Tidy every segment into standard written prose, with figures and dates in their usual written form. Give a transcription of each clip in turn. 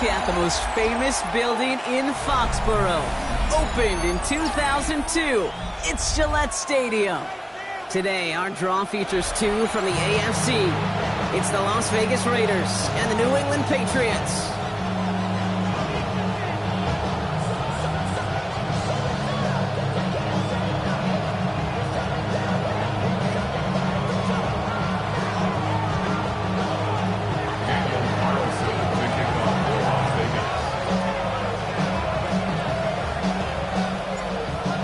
at the most famous building in Foxborough. Opened in 2002, it's Gillette Stadium. Today, our draw features two from the AFC. It's the Las Vegas Raiders and the New England Patriots.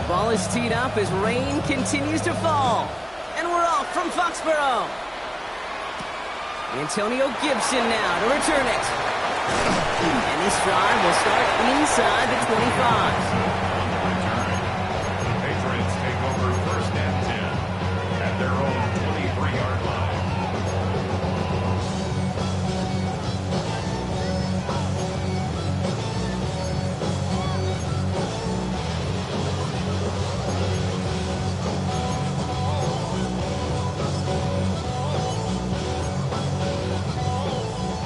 Ball is teed up as rain continues to fall. And we're off from Foxborough. Antonio Gibson now to return it. And this drive will start inside the 25. The Patriots take over first and 10 at their own 23-yard line.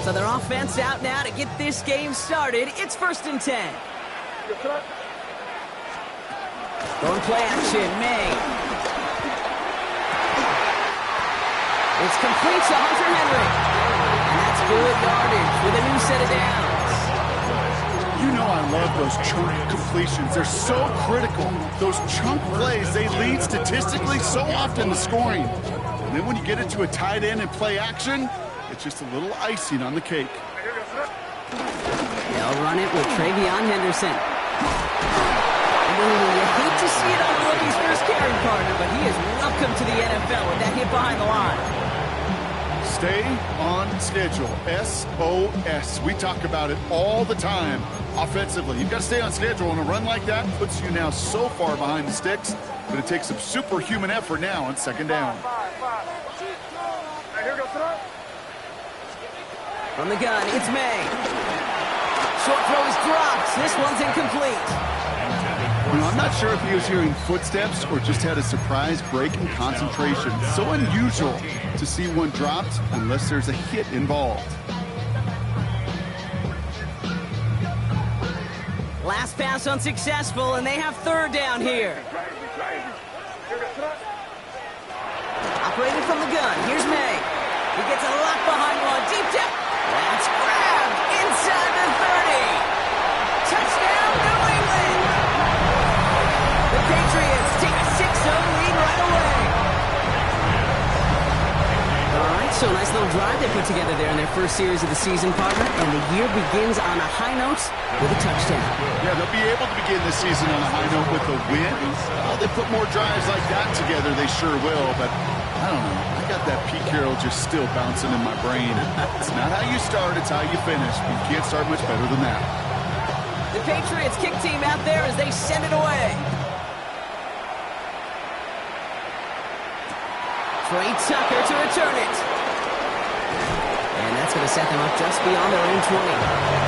So their offense out now to get this game started. It's first and 10. Going play action, May. It's complete to Hunter Henry. And that's good yardage with a new set of downs. You know I love those chunk completions. They're so critical. Those chunk plays, they lead statistically so often to scoring. And then when you get it to a tight end and play action, it's just a little icing on the cake. They'll run it with Travion Henderson. Ooh, you hate to see it on the rookie's first carrying partner, but he is welcome to the NFL with that hit behind the line. Stay on schedule. SOS. We talk about it all the time offensively. You've got to stay on schedule, and a run like that puts you now so far behind the sticks, but it takes some superhuman effort now on second down. From the gun, it's May. Short throw is dropped. This one's incomplete. You know, I'm not sure if he was hearing footsteps or just had a surprise break in concentration. It's so unusual to see one dropped unless there's a hit involved. Last pass unsuccessful, and they have third down here. Operating from the gun, here's May. He gets a lock behind one, deep down. That's grabbed inside the 30. Touchdown, New England. The Patriots take a 6-0 lead right away. All right, so a nice little drive they put together there in their first series of the season, partner. And the year begins on a high note with a touchdown. Yeah, they'll be able to begin this season on a high note with a win. They put more drives like that together, they sure will, but I don't know. I got that Pete Carroll just still bouncing in my brain. It's not how you start, it's how you finish. But you can't start much better than that. The Patriots kick team out there as they send it away. Trey Tucker to return it. And that's going to set them up just beyond their own 20.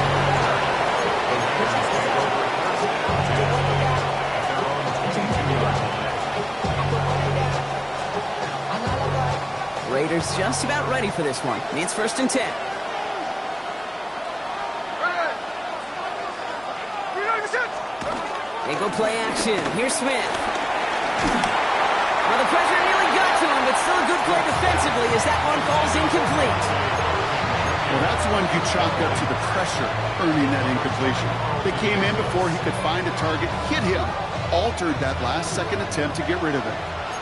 Raiders just about ready for this one. It's first and 10. They go play action. Here's Smith. Well, the pressure nearly got to him, but still a good play defensively as that one falls incomplete. Well, that's one you chalk up to the pressure earning that incompletion. They came in before he could find a target, hit him, altered that last-second attempt to get rid of it.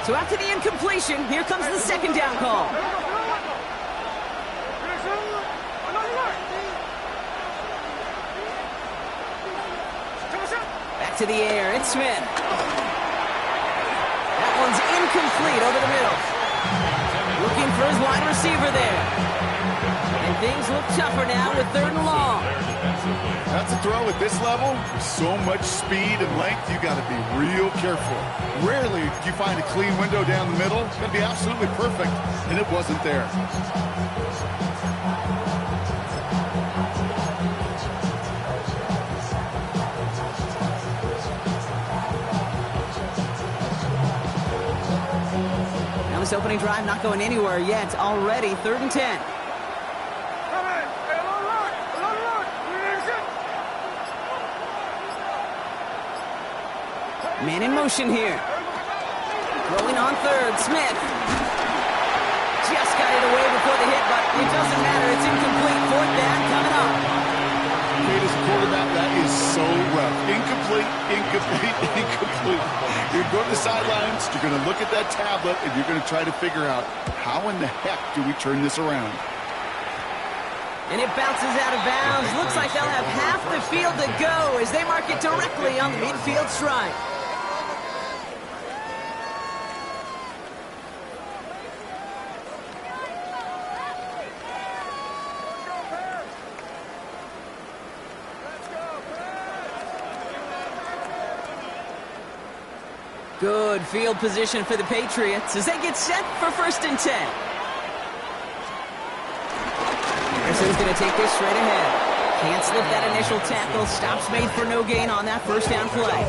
So after the incompletion, here comes the second down call. Back to the air, it's Smith. That one's incomplete over the middle. Looking for his wide receiver there. And things look tougher now with third and long. That's a throw at this level. With so much speed and length, you got to be real careful. Rarely do you find a clean window down the middle. It's going to be absolutely perfect, and it wasn't there. Now this opening drive not going anywhere yet. Already third and 10. Man in motion here. Throwing on third, Smith. Just got it away before the hit, but it doesn't matter. It's incomplete. Fourth down coming up. Kate, as a quarterback, that is so rough. Incomplete, incomplete, incomplete. You're going to the sidelines, you're going to look at that tablet, and you're going to try to figure out how in the heck do we turn this around. And it bounces out of bounds. Looks like they'll have half the field to go as they mark it directly on the midfield stripe. Good field position for the Patriots as they get set for 1st and 10. Harrison's going to take this straight ahead. Can't slip that initial tackle. Stops made for no gain on that 1st down play.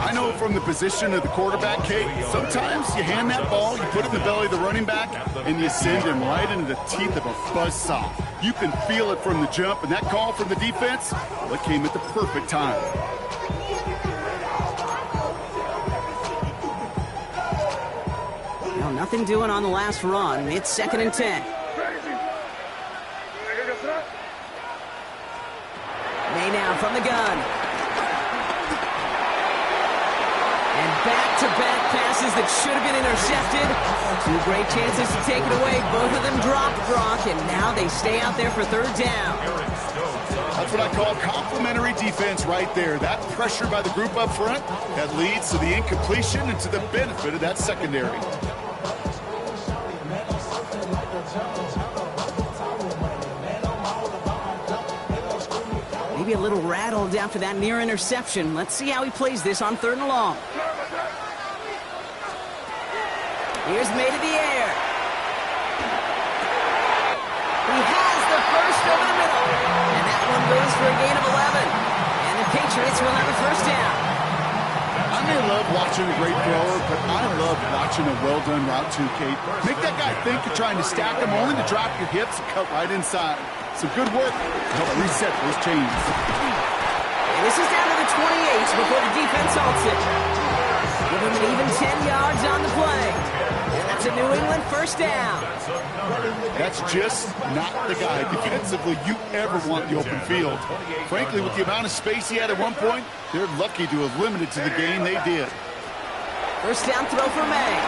I know from the position of the quarterback, Kate, sometimes you hand that ball, you put it in the belly of the running back, and you send him right into the teeth of a buzzsaw. You can feel it from the jump, and that call from the defense, well, it came at the perfect time. Well, nothing doing on the last run. It's 2nd and 10. May now from the gun. And back-to-back passes that should have been intercepted. 2 great chances to take it away. Both of them dropped, Brock, and now they stay out there for 3rd down. That's what I call complimentary defense right there. That pressure by the group up front, that leads to the incompletion and to the benefit of that secondary. Maybe a little rattled after that near interception. Let's see how he plays this on 3rd and long. Here's May to the air. He has the first over the middle. And that one goes for a gain of 11. And the Patriots will have a 1st down. I may love watching a great thrower, but I love watching a well-done route too, Kate. Make that guy think you're trying to stack him, only to drop your hips and cut right inside. Some good work to help reset those chains. And this is down to the 28 before the defense halts it. Give him an even 10 yards on the play. And that's a New England 1st down. That's just not the guy defensively you ever want in the open field. Frankly, with the amount of space he had at one point, they're lucky to have limited to the game they did. 1st down throw for May.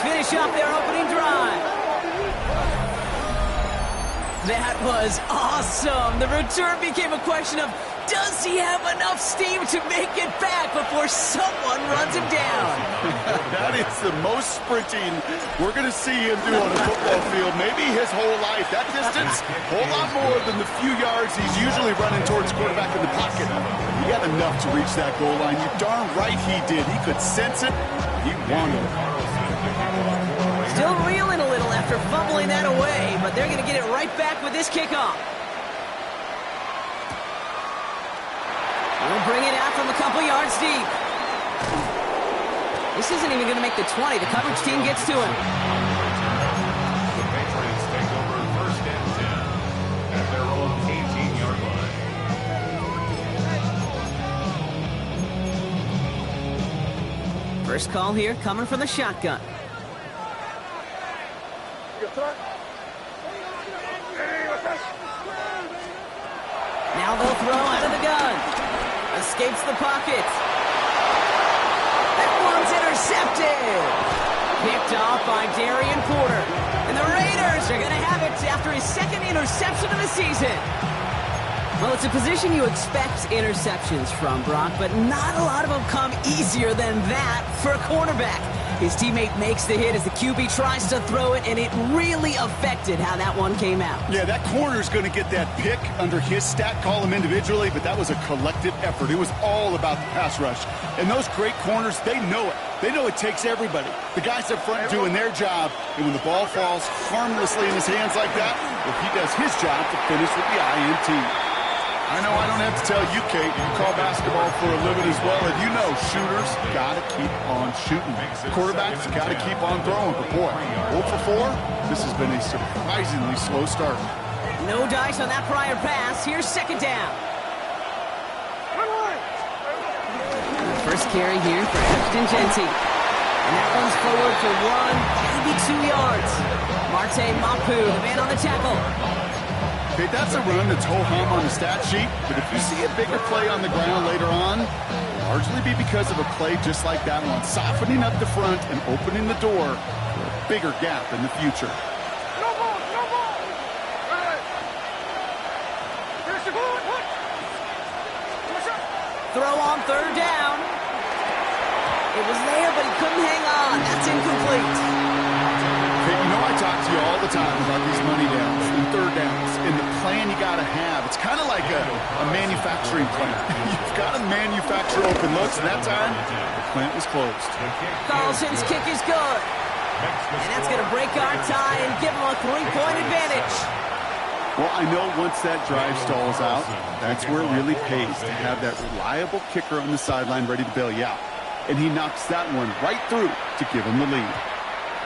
Finish up their opening drive. That was awesome. The return became a question of, does he have enough steam to make it back before someone runs him down? That is the most sprinting we're going to see him do on a football field. Maybe his whole life. That distance, a whole lot more than the few yards he's usually running towards quarterback in the pocket. He got enough to reach that goal line. You darn right he did. He could sense it. He wanted it. Still reeling a little after fumbling that away, but they're going to get it right back with this kickoff. We'll bring it out from a couple yards deep. This isn't even going to make the 20. The coverage team gets to him. The Patriots take over 1st and 10 at their own 18-yard line. First call here coming from the shotgun. Now they'll throw out of the gun. Escapes the pocket. That one's intercepted. Picked off by Darian Porter. And the Raiders are going to have it after his 2nd interception of the season. Well, it's a position you expect interceptions from, Brock, but not a lot of them come easier than that for a cornerback. His teammate makes the hit as the QB tries to throw it, and it really affected how that one came out. Yeah, that corner's going to get that pick under his stat column individually, but that was a collective effort. It was all about the pass rush. And those great corners, they know it. They know it takes everybody. The guys up front doing their job, and when the ball falls harmlessly in his hands like that, well, he does his job to finish with the INT. I know I don't have to tell you, Kate. You call basketball for a living as well, and you know shooters got to keep on shooting. Quarterbacks got to keep on throwing. But boy, 0 for 4, this has been a surprisingly slow start. No dice on that prior pass. Here's second down. First carry here for Ashton Genty. And that one's forward for 1, maybe 2 yards. Marte Mapu, the man on the tackle. Okay, that's a run that's ho-hum on the stat sheet, but if you see a bigger play on the ground later on, it'll largely be because of a play just like that one, softening up the front and opening the door for a bigger gap in the future. Throw on third down. It was there, but he couldn't hang on. That's incomplete. Hey, you know I talk to you all the time about these money downs and third downs and the plan you got to have. It's kind of like a manufacturing plant. You've got to manufacture open looks, and that time, the plant was closed. Carlson's kick is good. And that's going to break our tie and give him a 3-point advantage. Well, I know once that drive stalls out, that's where it really pays to have that reliable kicker on the sideline ready to bail you out. And he knocks that one right through to give him the lead.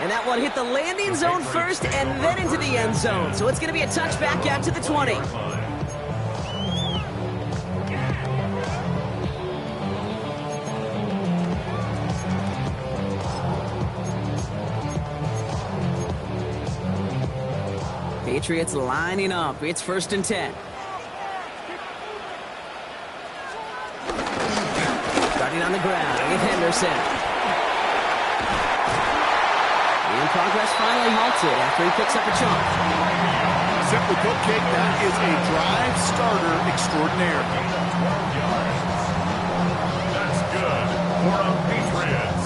And that one hit the landing zone first and then into the end zone. So it's going to be a touchback out to the 20. Patriots lining up. It's 1st and 10. Starting on the ground with Henderson. In progress finally halted after he picks up a chunk. Simply put, Kate, that is a drive starter extraordinaire. That's good for the Patriots.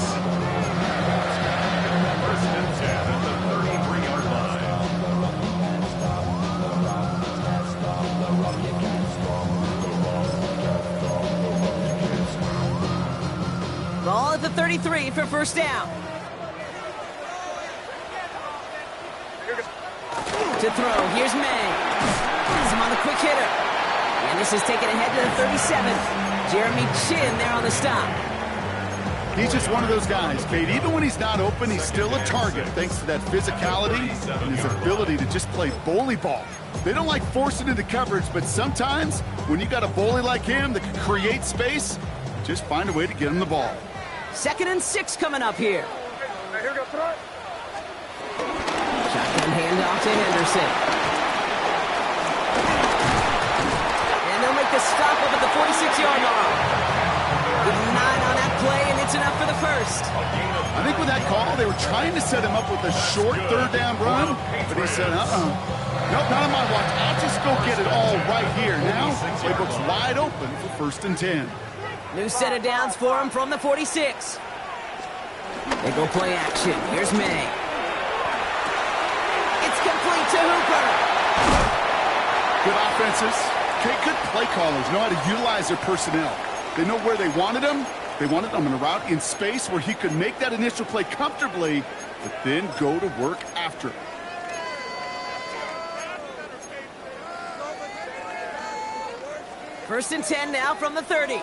1st and 10 at the 33-yard line. Ball at the 33 for first down. To throw, here's May. Has him on the quick hitter. And this is taken ahead to the 37. Jeremy Chin there on the stop. He's just one of those guys, Kate. Even when he's not open, he's still a target thanks to that physicality and his ability to just play bully ball. They don't like forcing into coverage, but sometimes when you got a bully like him that can create space, just find a way to get him the ball. 2nd and 6 coming up here. Shotgun handoff to Henderson. And they'll make the stop up at the 46-yard line. Good 9 on that play, and it's enough for the first. I think with that call, they were trying to set him up with a short third down run, but he said, nope, not on my watch. I'll just go get it all right here. Now, playbook's wide open for 1st and 10. New set of downs for him from the 46. They go play action. Here's May. It's complete to Hooper. Good offenses. Okay, good play callers know how to utilize their personnel. They know where they wanted him. They wanted him in a route in space where he could make that initial play comfortably, but then go to work after it. First and 10 now from the 30.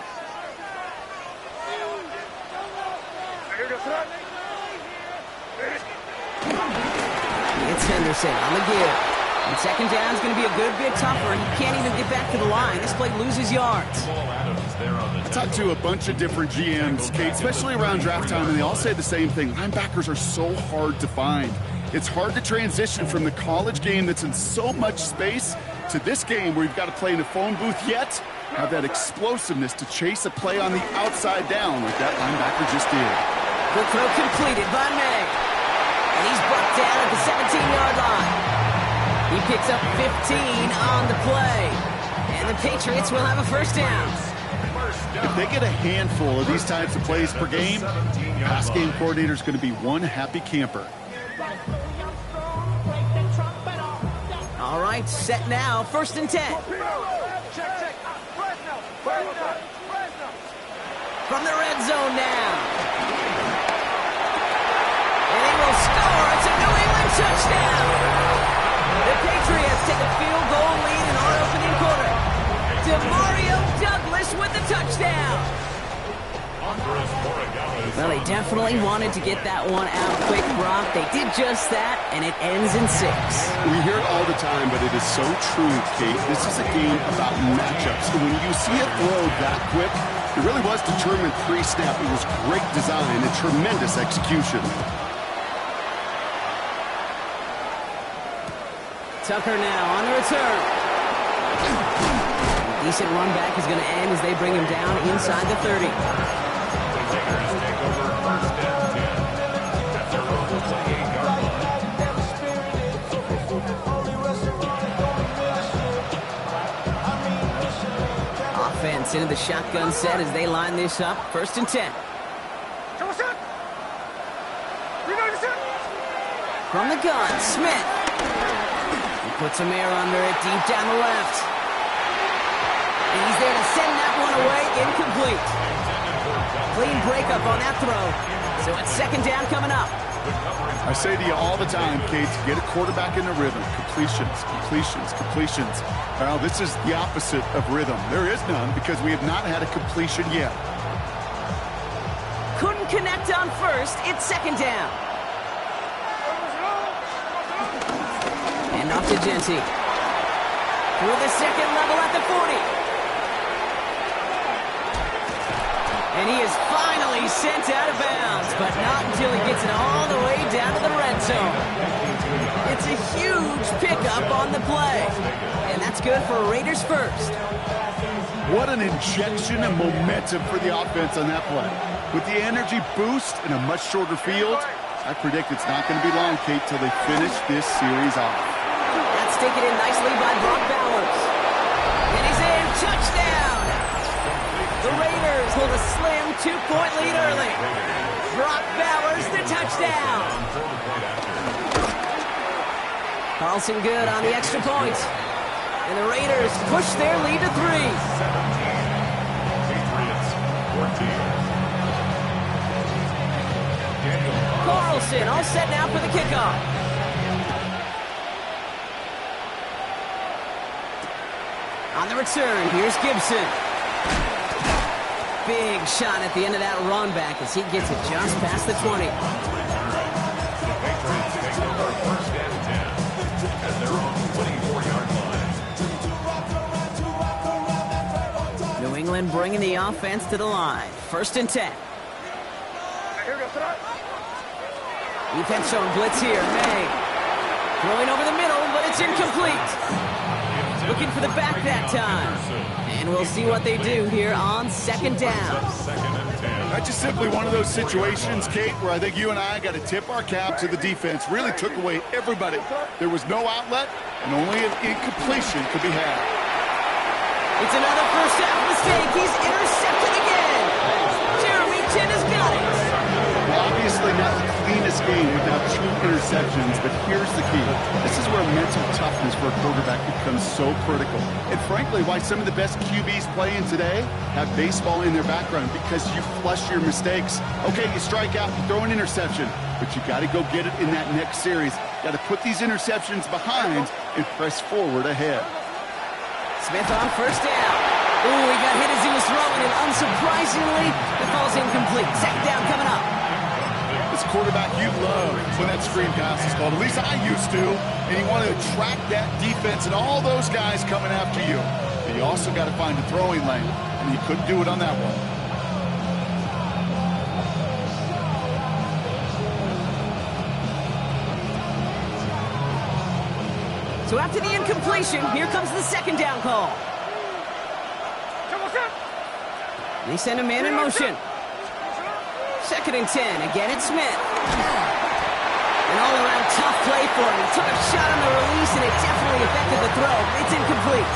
It's Henderson on the give. And second down is going to be a good bit tougher. He can't even get back to the line. This play loses yards. I talked to a bunch of different GMs, Kate, especially around draft time, and they all say the same thing. Linebackers are so hard to find. It's hard to transition from the college game that's in so much space to this game where you've got to play in a phone booth, yet have that explosiveness to chase a play on the outside down like that linebacker just did. Good throw completed by May. And he's brought down at the 17-yard line. He picks up 15 on the play. And the Patriots will have a first down. If they get a handful of these types of plays per game, pass game coordinator is going to be one happy camper. All right, set now. 1st and 10. From the red zone now. And he will score. It's a New England touchdown. The Patriots take a field goal lead in our opening quarter. To Mario Douglas with the touchdown. Well, they definitely wanted to get that one out quick, Brock. They did just that, and it ends in 6. We hear it all the time, but it is so true, Kate. This is a game about matchups. When you see a throw that quick, it really was determined pre-snap. It was great design and tremendous execution. Tucker now on the return. Decent run back is going to end as they bring him down inside the 30. Offense into the shotgun set as they line this up. 1st and 10. From the gun, Smith. He puts some air under it deep down the left. And he's there to send that one away. Incomplete. Clean breakup on that throw. So it's 2nd down coming up. I say to you all the time, Kate, to get a quarterback in the rhythm. Completions, completions, completions. Well, this is the opposite of rhythm. There is none because we have not had a completion yet. Couldn't connect on 1st. It's 2nd down. And off to Genty. Through the 2nd level at the 40. And he is finally sent out of bounds, but not until he gets it all the way down to the red zone. It's a huge pickup on the play, and that's good for Raiders first. What an injection of momentum for the offense on that play. With the energy boost in a much shorter field, I predict it's not going to be long, Kate, till they finish this series off. That's taken in nicely by Brock Bowers. And he's in. Touchdown! The Raiders hold a slim 2-point lead early. Brock Bowers, the touchdown. Carlson good on the extra point. And the Raiders push their lead to 3. Carlson all set now for the kickoff. On the return, here's Gibson. Big shot at the end of that run back as he gets it just past the 20. New England bringing the offense to the line. 1st and 10. Defense showing blitz here. May throwing over the middle, but it's incomplete. Looking for the back that time. And we'll see what they do here on 2nd down. That's just simply one of those situations, Kate, where I think you and I got to tip our cap to the defense. Really took away everybody. There was no outlet, and only an incompletion could be had. It's another first half mistake. He's intercepted again. Jeremy Chin has got it. Well, obviously not the cleanest game without 2 interceptions, but here's the key. This is where mental toughness for a quarterback becomes so critical. And frankly, why some of the best QBs playing today have baseball in their background, because you flush your mistakes. Okay, you strike out, you throw an interception, but you got to go get it in that next series. Got to put these interceptions behind and press forward ahead. Smith on 1st down. Ooh, he got hit as he was throwing, and unsurprisingly, it falls incomplete. 2nd down coming up. This quarterback you love when that screen pass is called. At least I used to. And you want to attract that defense and all those guys coming after you. But you also got to find a throwing lane, and he couldn't do it on that one. So after the incompletion, here comes the 2nd down call. They send a man in motion. 2nd and 10. Again, it's Smith. An all-around tough play for him. He took a shot on the release, and it definitely affected the throw. It's incomplete.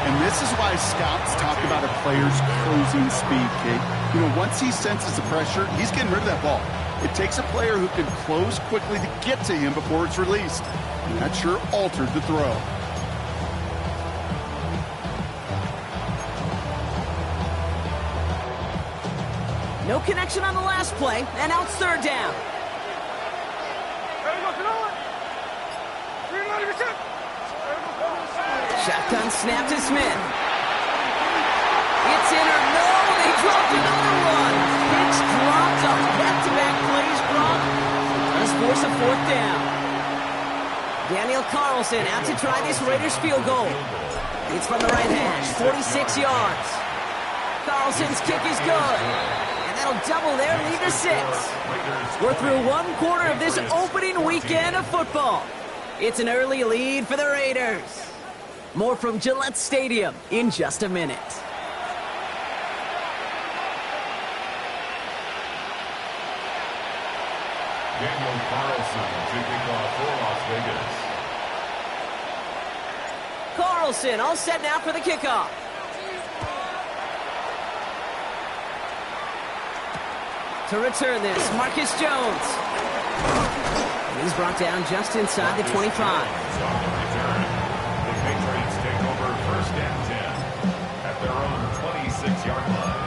And this is why scouts talk about a player's closing speed, Kate. You know, once he senses the pressure, he's getting rid of that ball. It takes a player who can close quickly to get to him before it's released. And that sure altered the throw. No connection on the last play, and now it's 3rd down. Shotgun snap to Smith. 4th down. Daniel Carlson out to try this Raiders field goal. It's from the right hash, 46 yards. Carlson's kick is good. And that'll double their lead to 6. We're through 1 quarter of this opening weekend of football. It's an early lead for the Raiders. More from Gillette Stadium in just a minute. Daniel Carlson to kick off for Las Vegas. Carlson all set now for the kickoff. To return this, Marcus Jones. He's brought down just inside the 25. On the return, the Patriots take over 1st and 10 at their own 26-yard line.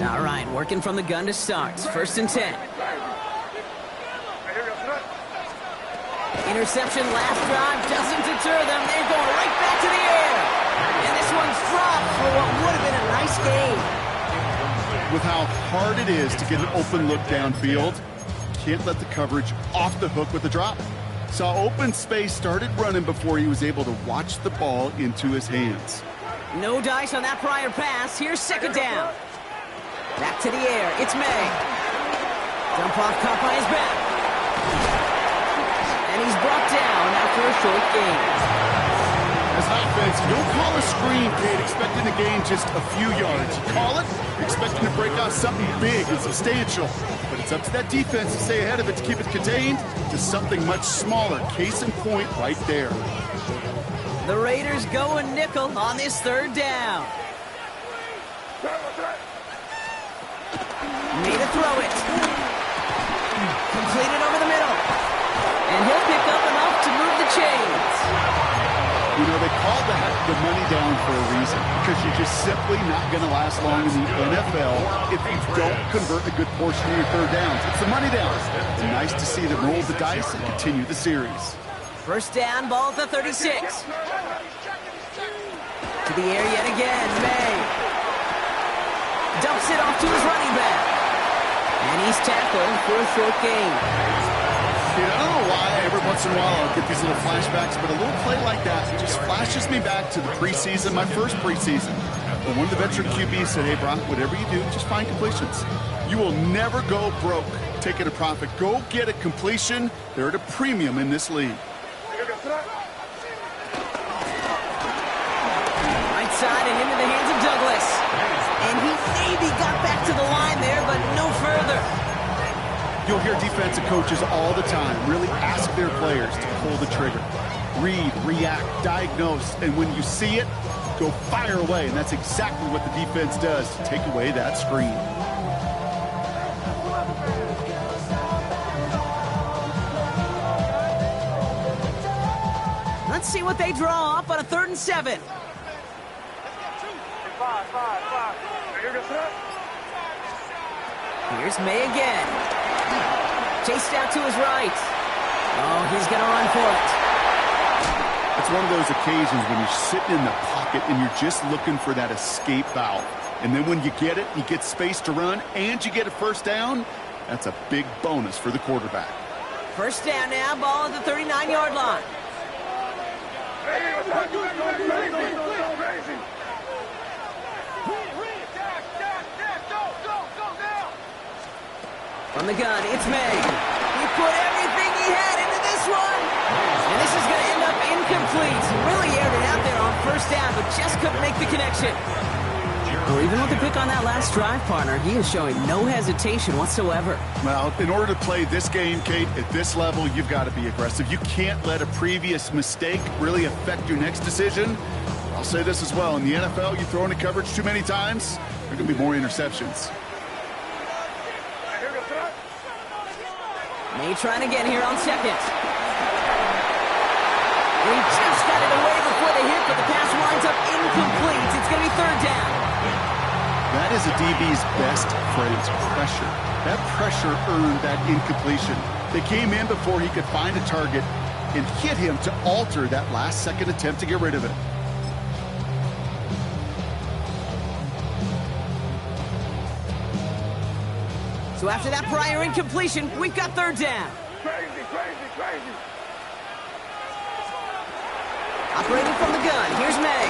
All right, working from the gun to start. 1st and 10. Interception last drive doesn't deter them. They're going right back to the air. And this one's dropped for what would have been a nice game. With how hard it is to get an open look downfield, can't let the coverage off the hook with the drop. Saw open space, started running before he was able to watch the ball into his hands. No dice on that prior pass. Here's 2nd down. Back to the air. It's May. Dump off caught by his back. And he's brought down after a short gain. As an offense, you don't call a screen, Kate, expecting to gain just a few yards. You call it expecting to break out something big and substantial. But it's up to that defense to stay ahead of it to keep it contained to something much smaller. Case in point right there. The Raiders go a nickel on this 3rd down. Made a throw it. Completed over the middle. And he'll pick up enough to move the chains. You know, they call that the money down for a reason, because you're just simply not going to last long in the NFL if you don't convert a good portion of your 3rd downs. It's the money down. And nice to see them roll the dice and continue the series. 1st down, ball at the 36. To the air yet again, May. Dumps it off to his running back. And he's tackled for a short gain. I don't know why every once in a while I'll get these little flashbacks, but a little play like that just flashes me back to the preseason, my first preseason. But one of the veteran QBs said, hey, Brock, whatever you do, just find completions. You will never go broke taking a profit. Go get a completion. They're at a premium in this league. Right side and into the hands of Douglas. And he maybe got back to the line there, but no further. You'll hear defensive coaches all the time really ask their players to pull the trigger. Read, react, diagnose, and when you see it, go fire away. And that's exactly what the defense does to take away that screen. Let's see what they draw up on a 3rd and 7. Here's May again. Chased out to his right. Oh, he's going to run for it. It's one of those occasions when you're sitting in the pocket and you're just looking for that escape valve. And then when you get it, you get space to run, and you get a 1st down, that's a big bonus for the quarterback. 1st down now, ball at the 39-yard line. From the gun, it's May. He put everything he had into this one. And this is going to end up incomplete. Really aired it out there on 1st down, but just couldn't make the connection. Well, even with the pick on that last drive, partner, he is showing no hesitation whatsoever. Well, in order to play this game, Kate, at this level, you've got to be aggressive. You can't let a previous mistake really affect your next decision. I'll say this as well. In the NFL, you throw into coverage too many times, there are going to be more interceptions. May trying to get here on 2nd. And he just got it away before the hit, but the pass winds up incomplete. It's going to be 3rd down. That is a DB's best phrase, pressure. That pressure earned that incompletion. They came in before he could find a target and hit him to alter that last-second attempt to get rid of it. So after that prior incompletion, we've got third down. Crazy. Operating from the gun, here's May.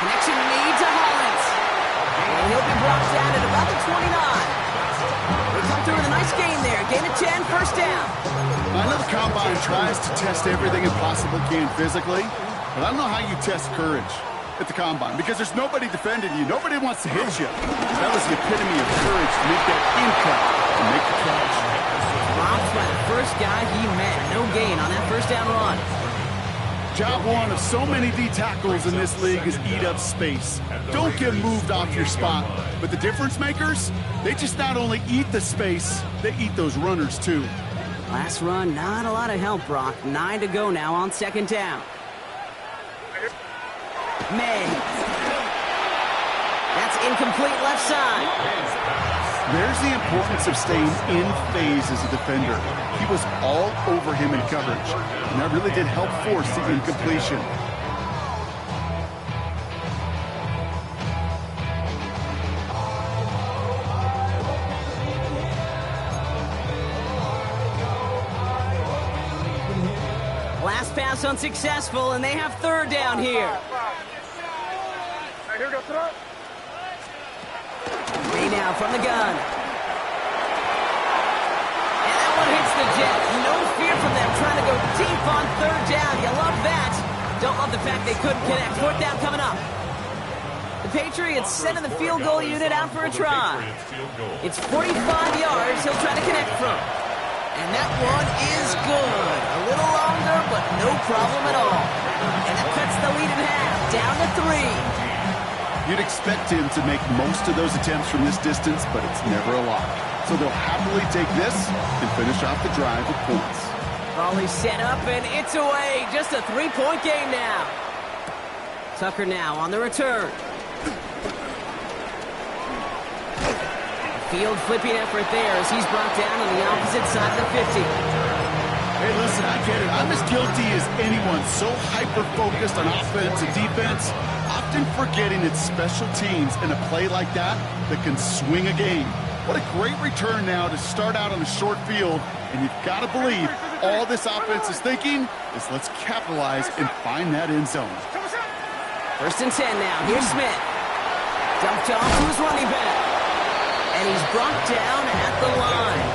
Connection need to Hollins. And he'll be brought down at about the 29. They come through with a nice gain there. Gain of 10, first down. I know the combine tries to test everything it possibly can physically, but I don't know how you test courage at the combine because there's nobody defending you. Nobody wants to hit you. That was the epitome of courage to make that impact and make the catch. Dropped by the first guy he met. No gain on that first down run. Job one of so many D tackles in this league is eat up space. Don't get moved off your spot. But the difference makers, they just not only eat the space, they eat those runners too. Last run, not a lot of help, Brock. 9 to go now on second down. May. That's incomplete left side. There's the importance of staying in phase as a defender. He was all over him in coverage, and that really did help force the incompletion. Last pass unsuccessful, and they have third down here. Here we go, throw. May now from the gun. And that one hits the jet. No fear from them trying to go deep on third down. You love that. Don't love the fact they couldn't connect. Fourth down coming up. The Patriots sending the field goal unit out for a try. It's 45 yards he'll try to connect from. And that one is good. A little longer, but no problem at all. And that cuts the lead in half. Down to 3. You'd expect him to make most of those attempts from this distance, but it's never a lot. So they'll happily take this and finish off the drive with points. Volley set up, and it's away. Just a 3-point game now. Tucker now on the return. Field flipping effort there as he's brought down on the opposite side of the 50. Hey, listen, I get it. I'm as guilty as anyone. So hyper-focused on offense and defense, often forgetting it's special teams in a play like that can swing a game. What a great return now to start out on a short field, and you've got to believe all this offense is thinking is let's capitalize and find that end zone. First and 10 now. Here's Smith. Dumped off to his running back. And he's brought down at the line.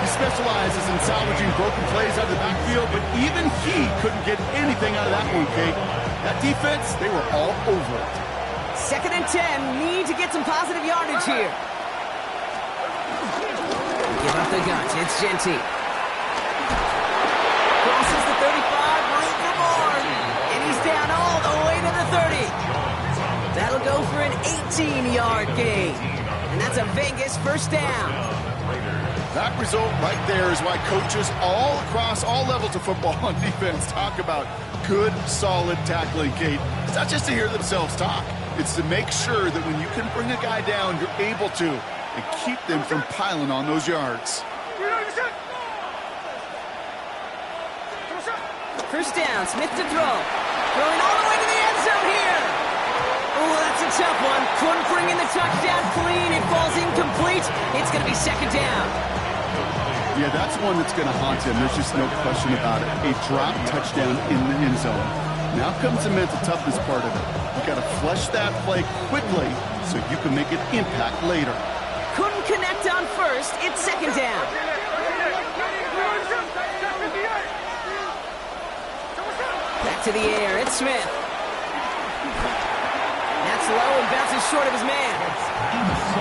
He specializes in salvaging broken plays out of the backfield, but even he couldn't get anything out of that one, Kate. That defense, they were all over it. Second and 10. Need to get some positive yardage here. Give up the guns. It's Genty. Crosses the 35. Room for more. And he's down all the way to the 30. That'll go for an 18-yard gain. And that's a Vegas first down. That result right there is why coaches all across all levels of football on defense talk about good, solid tackling, Kate. It's not just to hear themselves talk. It's to make sure that when you can bring a guy down, you're able to, and keep them from piling on those yards. First down, Smith to throw. Throwing all the way to the end zone here. Oh, that's a tough one. Couldn't bring in the touchdown clean. It falls incomplete. It's going to be second down. Yeah, that's one that's going to haunt him. There's just no question about it. A drop touchdown in the end zone. Now comes the mental toughness part of it. You got to flush that play quickly so you can make an impact later. Couldn't connect on first. It's second down. Back to the air. It's Smith. That's low and bounces short of his man.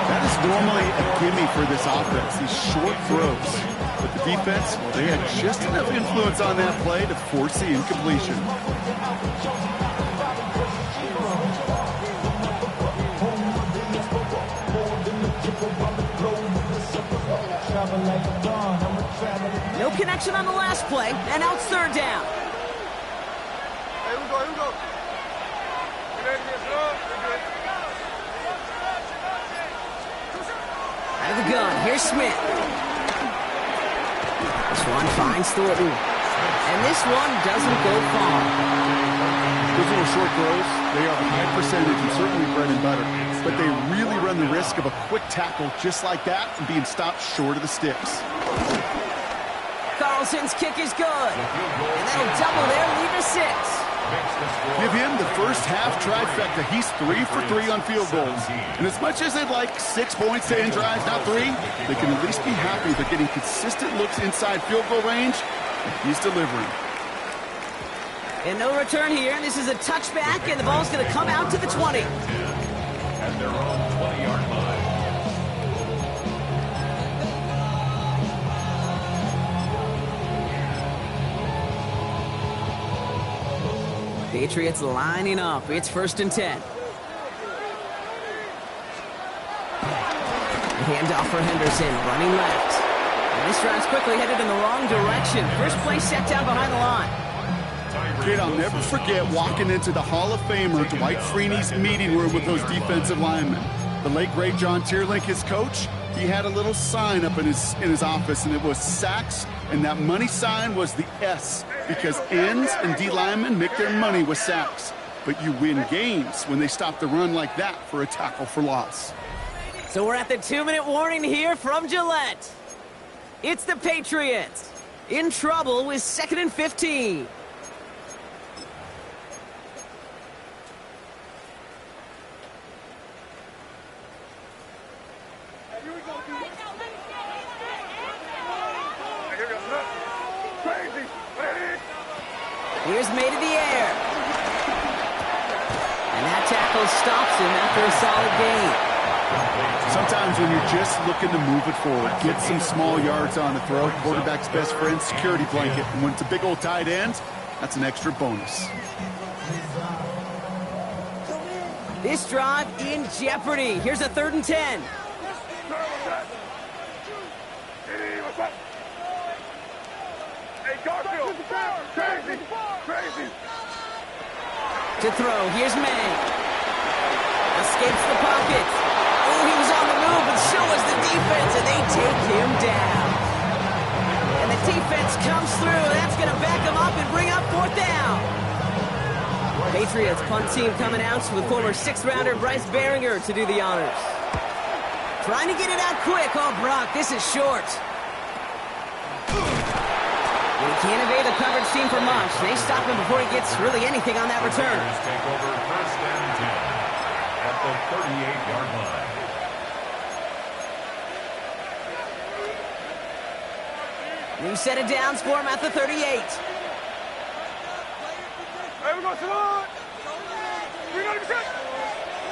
That is normally a gimme for this offense, these short throws. But the defense, well, they had just enough influence on that play to force the incompletion. No connection on the last play, and now it's third down. Here we go. Out of the gun, here's Smith. This one finds Thornton. And this one doesn't go far. Those little short throws, they are high percentage and certainly bread and butter. But they really run the risk of a quick tackle just like that and being stopped short of the sticks. Carlson's kick is good. And that'll double their lead to 6. Give him the first half trifecta. He's 3 for 3 on field goals. And as much as they'd like 6 points to end drives, not 3, they can at least be happy they're getting consistent looks inside field goal range. And he's delivering. And no return here. This is a touchback, and the ball's going to come out to the 20. At their own 20-yard line. Patriots lining up. It's 1st and 10. Handoff for Henderson, running left. And this drive's quickly headed in the wrong direction. First play set down behind the line. Kid, I'll never forget walking into the Hall of Famer Dwight Freeney's meeting room with those defensive linemen. The late, great John Tierlink, his coach, he had a little sign up in his office, and it was sacks, and that money sign was the S, because ends and D linemen make their money with sacks. But you win games when they stop the run like that for a tackle for loss. So we're at the 2-minute warning here from Gillette. It's the Patriots in trouble with 2nd and 15. Here's made in the air. And that tackle stops him after a solid gain. Sometimes when you're just looking to move it forward, get some small yards on the throw, quarterback's best friend, security blanket. And when it's a big old tight end, that's an extra bonus. This drive in jeopardy. Here's a 3rd and 10. To throw, here's May. Escapes the pocket. Oh, he was on the move, and so was the defense, and they take him down. And the defense comes through. That's going to back him up and bring up 4th down. Patriots punt team coming out with former 6th-rounder Bryce Behringer to do the honors. Trying to get it out quick. Oh, Brock, this is short. He can't evade the coverage team for much. They stop him before he gets really anything on that return. Take over 1st and 10 at the 38-yard line. New set of downs for him at the 38. Hey, we go, Salon!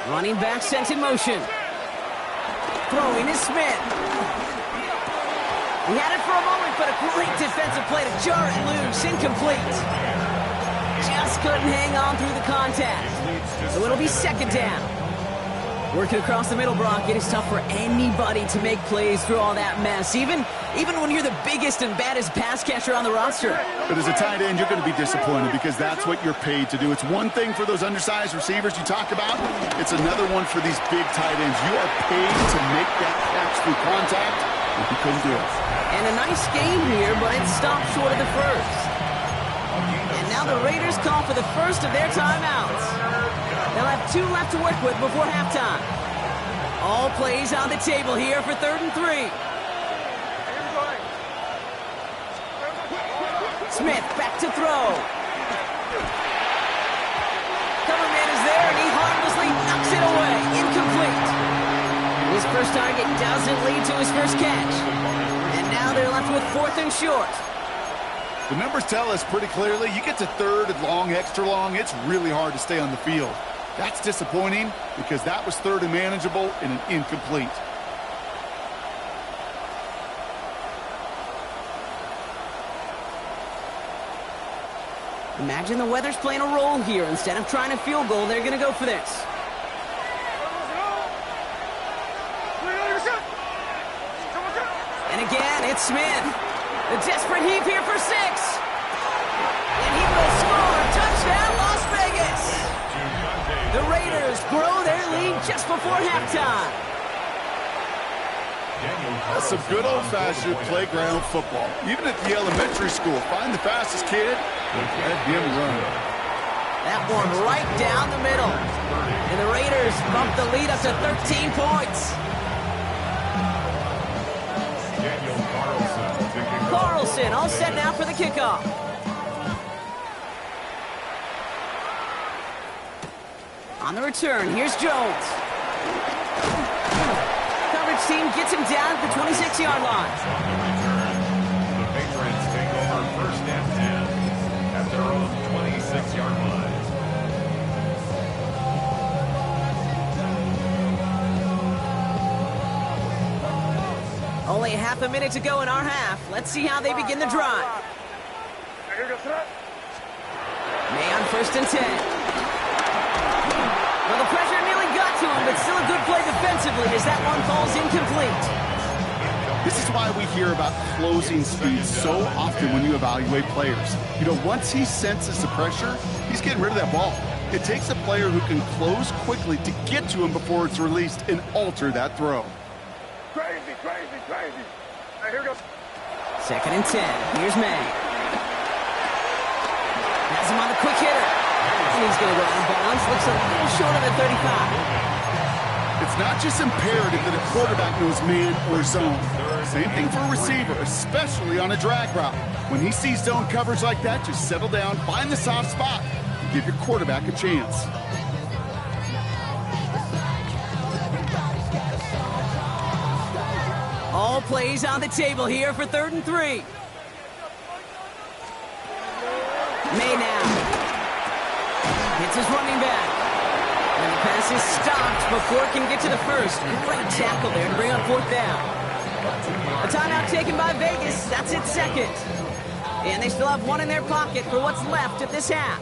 Running back sent in motion. Throwing is Smith. He had it for a moment, but a great defensive play to jar it loose. Incomplete. Just couldn't hang on through the contact. So it'll be 2nd down. Working across the middle, Brock, it is tough for anybody to make plays through all that mess, even when you're the biggest and baddest pass catcher on the roster. But as a tight end, you're going to be disappointed because that's what you're paid to do. It's one thing for those undersized receivers you talk about. It's another one for these big tight ends. You are paid to make that catch through contact, and you couldn't do it. And a nice game here, but it stopped short of the first. And now the Raiders call for the first of their timeouts. They'll have 2 left to work with before halftime. All plays on the table here for 3rd and 3. Smith back to throw. Coverman is there, and he harmlessly knocks it away. Incomplete. His first target doesn't lead to his first catch. And now they're left with 4th and short. The numbers tell us pretty clearly, you get to 3rd and long, extra long, it's really hard to stay on the field. That's disappointing because that was 3rd and manageable and an incomplete. Imagine the weather's playing a role here. Instead of trying a field goal, they're going to go for this. And again, it's Smith. The desperate heave here for 6. And he will score. Touchdown, Las Vegas. The Raiders grow their lead just before halftime. That's some good old-fashioned playground football. Even at the elementary school, find the fastest kid and let him run. That one right down the middle. And the Raiders bump the lead up to 13 points. Carlson all set now for the kickoff. On the return, here's Jones. Coverage team gets him down at the 26-yard line. On the return, the Patriots take over first and 10 at their own 26-yard line. Only half a minute to go in our half. Let's see how they begin the drive. May on first and 10. Well, the pressure nearly got to him, but still a good play defensively as that one falls incomplete. This is why we hear about closing speed so often when you evaluate players. You know, once he senses the pressure, he's getting rid of that ball. It takes a player who can close quickly to get to him before it's released and alter that throw. Crazy, crazy, crazy. Right, here goes. Second and 10. Here's May. Has him on the quick hitter. And he's going to go out of bounds. Looks a little short of the 35. It's not just imperative that a quarterback knows man or zone. Same thing for a receiver, especially on a drag route. When he sees zone coverage like that, just settle down, find the soft spot, and give your quarterback a chance. All plays on the table here for 3rd and 3. May now. Hits his running back. And the pass is stopped before it can get to the first. Great tackle there to bring on 4th down. A timeout taken by Vegas. That's its second. And they still have one in their pocket for what's left of this half.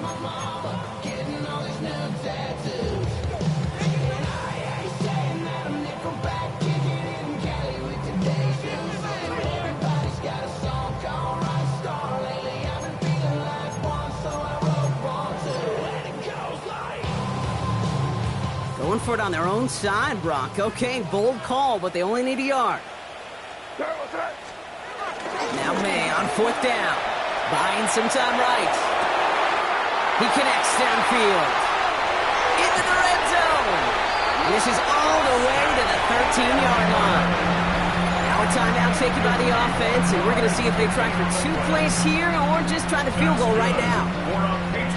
Going for it on their own side, Brock. Okay, bold call, but they only need a yard. Now May on 4th down. Buying some time right. He connects downfield. Into the red zone. This is all the way to the 13-yard line. Now a timeout taken by the offense, and we're going to see if they try for 2 plays here or just try to field goal right now.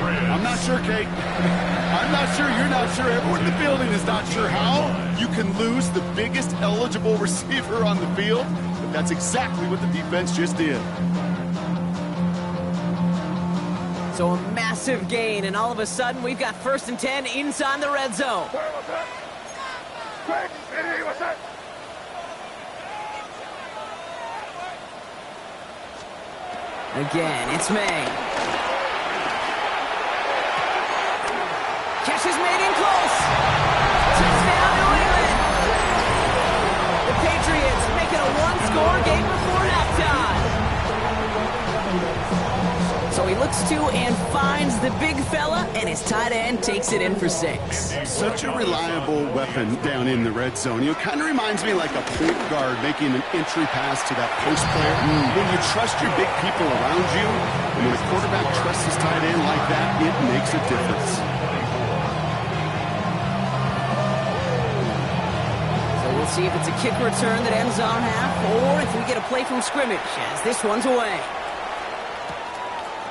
I'm not sure, Kate. I'm not sure, you're not sure. Everyone in the building is not sure how you can lose the biggest eligible receiver on the field, but that's exactly what the defense just did. So a massive gain, and all of a sudden we've got 1st and 10 inside the red zone. Again, it's May. Catch is made in close. Touchdown, New England. The Patriots make it a 1-score game before halftime. So he looks to and finds the big fella, and his tight end takes it in for 6. Such a reliable weapon down in the red zone. You know, kind of reminds me like a point guard making an entry pass to that post player. When you trust your big people around you, and when a quarterback trusts his tight end like that, it makes a difference. We'll see if it's a kick return that ends our half, or if we get a play from scrimmage, as this one's away.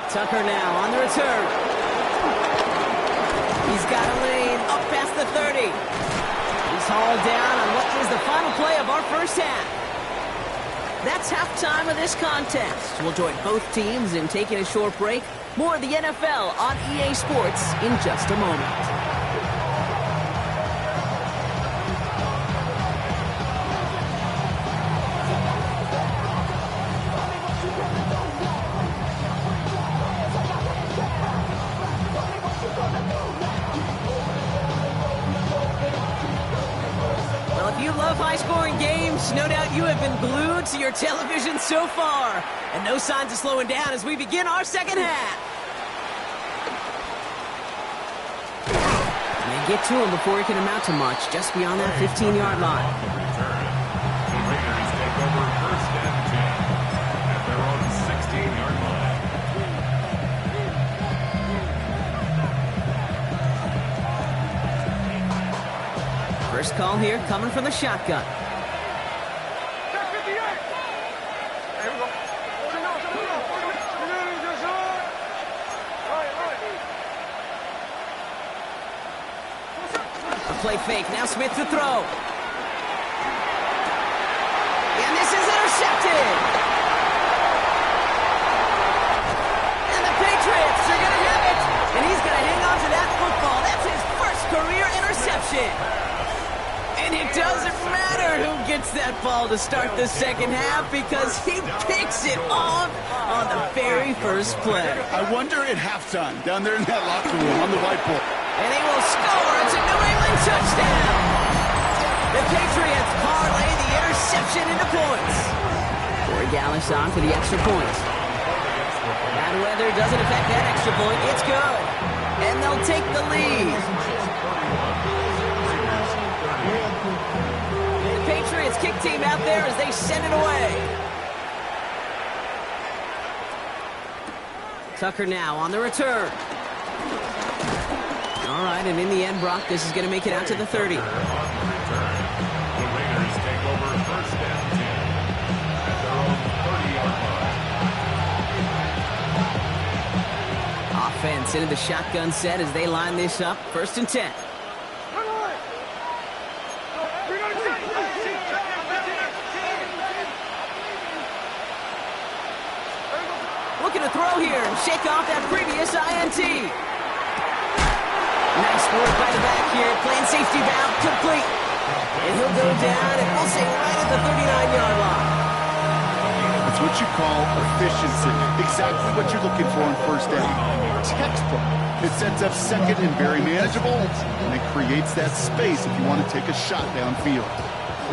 Tucker now on the return. He's got a lane up past the 30. He's hauled down on what is the final play of our first half. That's halftime of this contest. We'll join both teams in taking a short break. More of the NFL on EA Sports in just a moment. High-scoring games, no doubt you have been glued to your television so far. And no signs of slowing down as we begin our second half. And they get to him before he can amount to much, just beyond that 15-yard line. The Raiders take over first and 10 at their own 16-yard line. call here coming from the shotgun. A play fake. Now Smith to throw. And this is intercepted. And the Patriots are going to have it. And he's going to hang on to that football. That's his first career interception. And it doesn't matter who gets that ball to start the second half because he picks it off on the very first play. I wonder at halftime, down there in that locker room on the whiteboard. And he will score. It's a New England touchdown. The Patriots parlay the interception into points. Corey Gallis on for the extra point. Bad weather doesn't affect that extra point. It's good. And they'll take the lead. The Patriots kick team out there as they send it away. Tucker now on the return. All right, and in the end, Brock, this is going to make it out to the 30. The Raiders take over first and 10 at their own 30-yard line. Offense into the shotgun set as they line this up. First and 10. Looking to throw here and shake off that previous INT. Nice work by the back here, playing safety valve, complete. And he'll go down, and we'll say right at the 39-yard line. It's what you call efficiency. Exactly what you're looking for in first down. Textbook. It sets up second and very manageable, and it creates that space if you want to take a shot downfield.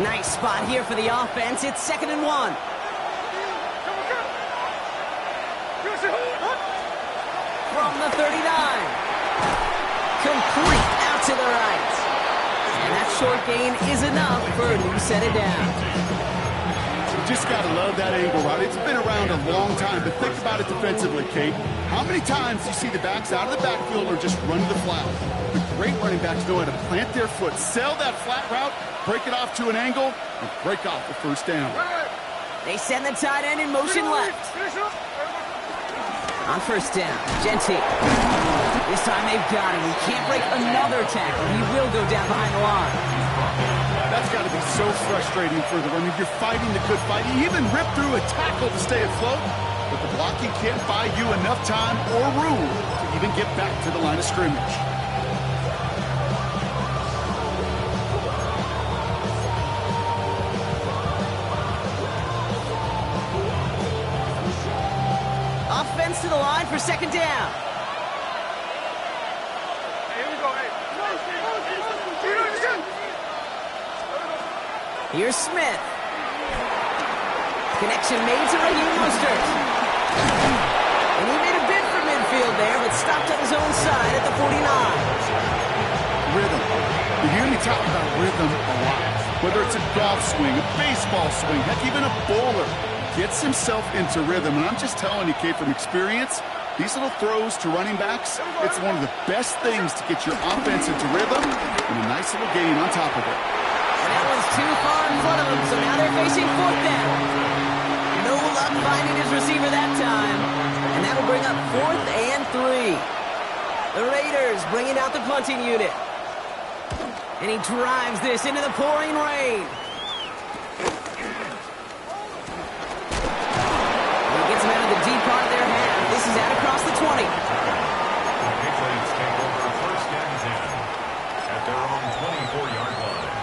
Nice spot here for the offense. It's 2nd and 1. From the 39. Complete out to the right. And that short gain is enough for a new set it down. You just got to love that angle, right? It's been around a long time, but think about it defensively, Kate. How many times do you see the backs out of the backfield or just run to the flat? The great running backs know how to plant their foot, sell that flat route, break it off to an angle, and break off the first down. They send the tight end in motion left. On first down, Gentile. This time they've got him. He can't break another tackle. He will go down behind the line. That's got to be so frustrating for the runner. You're fighting the good fight. You even rip through a tackle to stay afloat, but the blocking can't buy you enough time or room to even get back to the line of scrimmage. Offense to the line for second down. Here's Smith. Connection made to Raheem Mostert. And he made a bid for midfield there, but stopped on his own side at the 49. Rhythm. You hear me talk about rhythm a lot. Whether it's a golf swing, a baseball swing, heck, even a bowler gets himself into rhythm. And I'm just telling you, Kate, from experience, these little throws to running backs, it's one of the best things to get your offense into rhythm and a nice little gain on top of it. And that one's too far in front of him, so now they're facing fourth down. No luck finding his receiver that time. And that will bring up 4th and 3. The Raiders bringing out the punting unit. And he drives this into the pouring rain. He gets him out of the deep part of their half. This is out across the 20. The Patriots take over first and 10 at their own 24-yard line.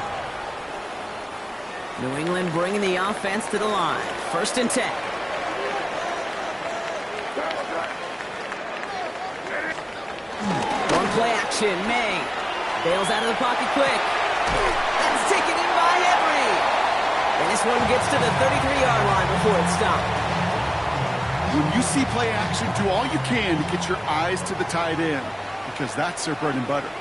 New England bringing the offense to the line. First and 10. One play action. May bails out of the pocket quick. That's taken in by Henry. And this one gets to the 33-yard line before it's stopped. When you see play action, do all you can to get your eyes to the tight end, because that's their bread and butter.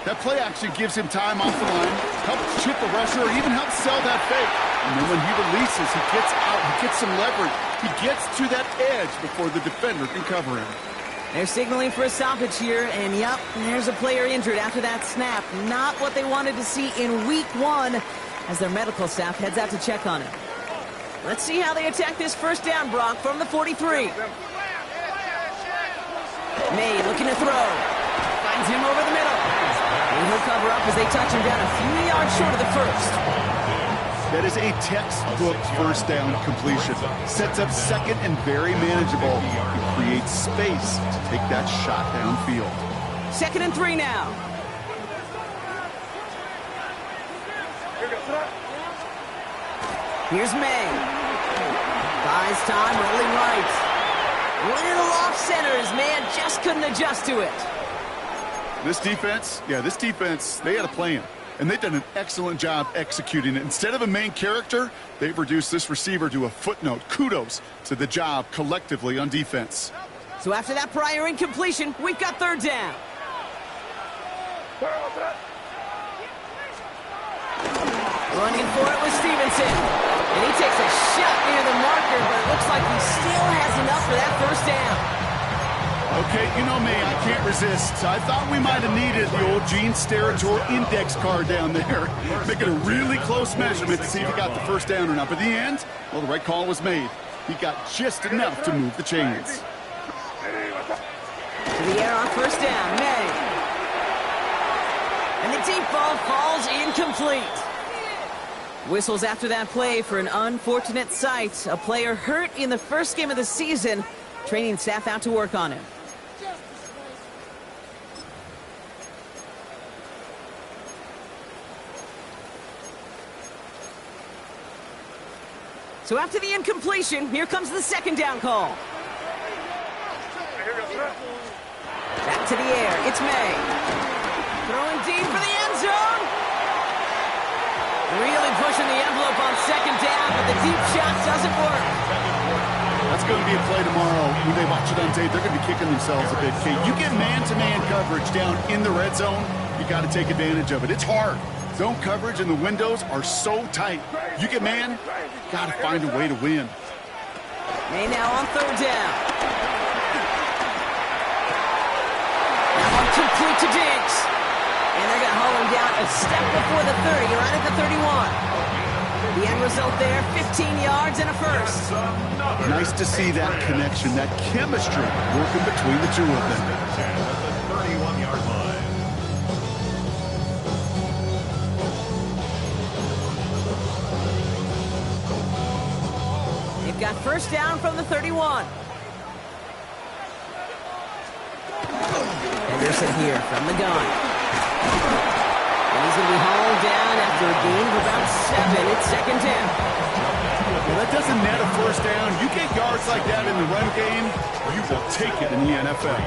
That play action gives him time off the line, helps chip a rusher, or even helps sell that fake. And then when he releases, he gets out, he gets some leverage. He gets to that edge before the defender can cover him. They're signaling for a stoppage here, and yep, there's a player injured after that snap. Not what they wanted to see in week 1 as their medical staff heads out to check on him. Let's see how they attack this first down, Brock, from the 43. May looking to throw. Finds him over the middle. And he'll cover up as they touch him down a few yards short of the first. That is a textbook first down completion. Sets up second and very manageable. It creates space to take that shot downfield. 2nd and 3 now. Here's May. Buys time, rolling right. Little off center. His man just couldn't adjust to it. This defense, they had a plan. And they've done an excellent job executing it. Instead of a main character, they've reduced this receiver to a footnote. Kudos to the job collectively on defense. So after that prior incompletion, we've got 3rd down. Running for it with Stevenson. And he takes a shot near the marker, but it looks like he still has enough for that first down. Okay, you know me, I can't resist. I thought we might have needed the old Gene Steratore index card down there. Making a really close measurement to see if he got the first down or not. But in the end, well, the right call was made. He got just enough to move the chains. To the air on first down, May. And the deep ball falls incomplete. Whistles after that play for an unfortunate sight. A player hurt in the first game of the season. Training staff out to work on him. So after the incompletion, here comes the 2nd down call. Back to the air, it's May. Throwing deep for the end zone. Really pushing the envelope on 2nd down, but the deep shot doesn't work. That's going to be a play tomorrow. When they watch it on tape, they're going to be kicking themselves a bit, Kate. You get man-to-man coverage down in the red zone, you got to take advantage of it. It's hard. Zone coverage and the windows are so tight. You get man, got to find a way to win. May now on 3rd down. That one complete to Diggs. And they're going to haul him down a step before the 30, right at the 31. The end result there, 15 yards and a first. Nice to see that connection, that chemistry working between the two of them. At the 31-yard line. They've got first down from the 31. Anderson here from the gun. And he's going to be hauled down after a gain of about 7. It's 2nd down. Well, that doesn't net a first down. You get yards like that in the run game, you will take it in the NFL.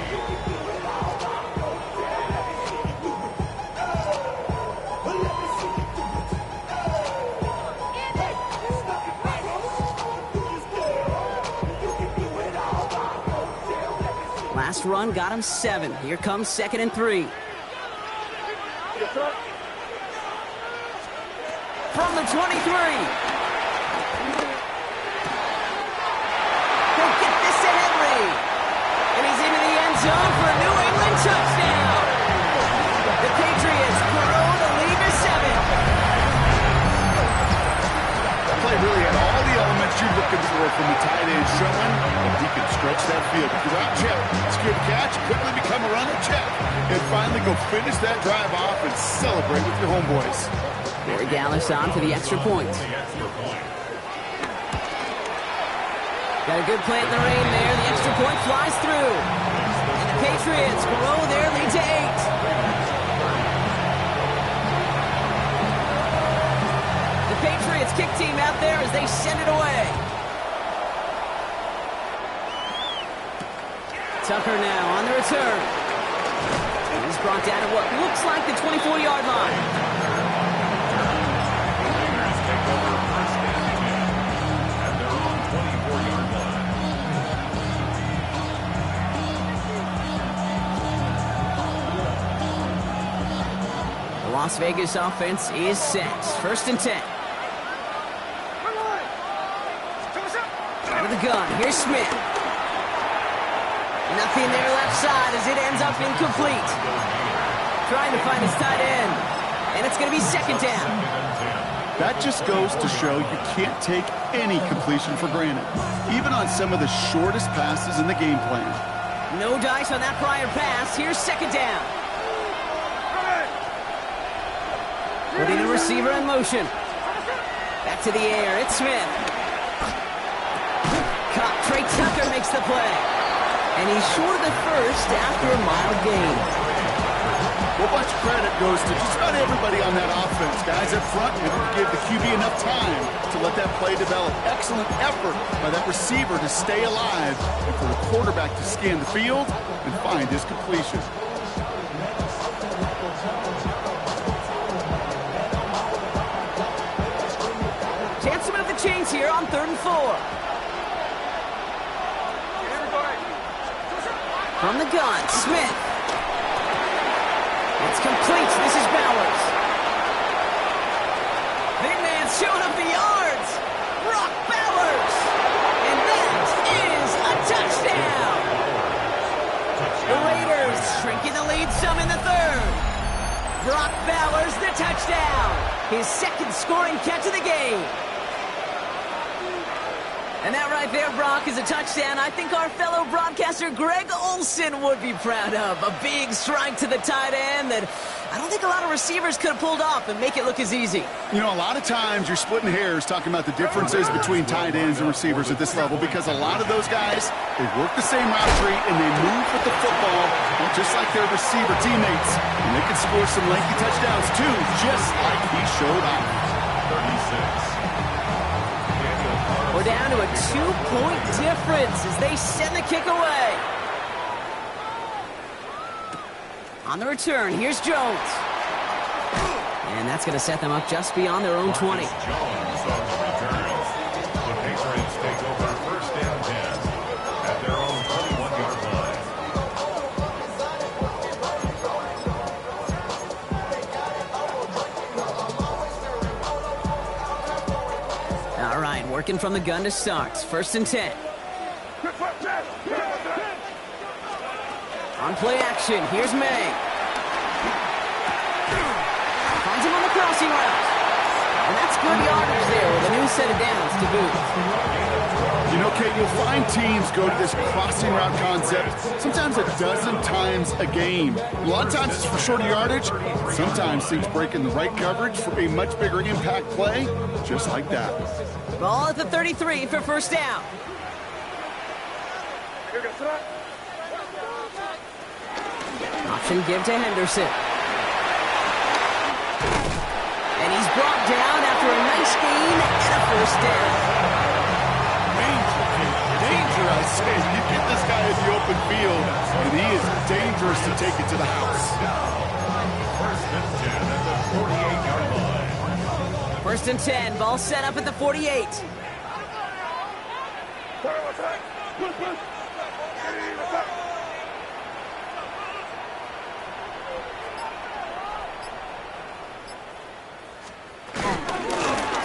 Last run got him 7. Here comes 2nd and 3. From the 23. He'll get this to Henry. And he's into the end zone for a New England touchdown. The Patriots grow the lead to 7. That play really had all the elements you're looking for from the tight end showing, and he can stretch that field. If you're out, check. Secure the catch, quickly become a runner, check. And finally go finish that drive off and celebrate with your homeboys. Barry Dallas on for the extra point. Got a good play in the rain there. The extra point flies through. And the Patriots grow their lead to 8. The Patriots kick team out there as they send it away. Tucker now on the return. He's brought down to what looks like the 24-yard line. Las Vegas offense is set. 1st and 10. Out of the gun. Here's Smith. Nothing there left side as it ends up incomplete. Trying to find his tight end. And it's going to be second down. That just goes to show you can't take any completion for granted, even on some of the shortest passes in the game plan. No dice on that prior pass. Here's second down. Putting the receiver in motion. Back to the air. It's Smith. Caught. Trey Tucker makes the play. And he's short of the first after a mild gain. A whole bunch of credit goes to just about everybody on that offense. Guys up front able to give the QB enough time to let that play develop. Excellent effort by that receiver to stay alive and for the quarterback to scan the field and find his completion. Chance to move the chains here on 3rd and 4. From the gun, Smith. It's complete. This is Bowers. Big man's showing up the yards. Brock Bowers. And that is a touchdown. The Raiders shrinking the lead some in the 3rd. Brock Bowers, the touchdown. His second scoring catch of the game. And that right there, Brock, is a touchdown I think our fellow broadcaster Greg Olsen would be proud of. A big strike to the tight end that I don't think a lot of receivers could have pulled off and make it look as easy. You know, a lot of times you're splitting hairs talking about the differences between tight ends and receivers at this level because a lot of those guys, they work the same route tree and they move with the football just like their receiver teammates. And they can score some lengthy touchdowns too, just like he showed off. 36. We're down to a 2-point difference as they send the kick away. On the return, here's Jones. And that's going to set them up just beyond their own 20. Jones on the return. The Patriots take over 1st and 10 at their own 21-yard line. All right, working from the gun to start. 1st and 10. On play action, here's May. Finds him on the crossing route. And that's good yardage there with a new set of downs to boot. You know, Kate, you'll find teams go to this crossing route concept sometimes a dozen times a game. A lot of times it's for shorter yardage. Sometimes things break in the right coverage for a much bigger impact play, just like that. Ball at the 33 for 1st down. Option give to Henderson. And he's brought down after a nice gain and a 1st down. Danger, I say. You get this guy in the open field, and he is dangerous to take it to the house. 1st and 10 at the 48-yard line. 1st and 10, ball set up at the 48.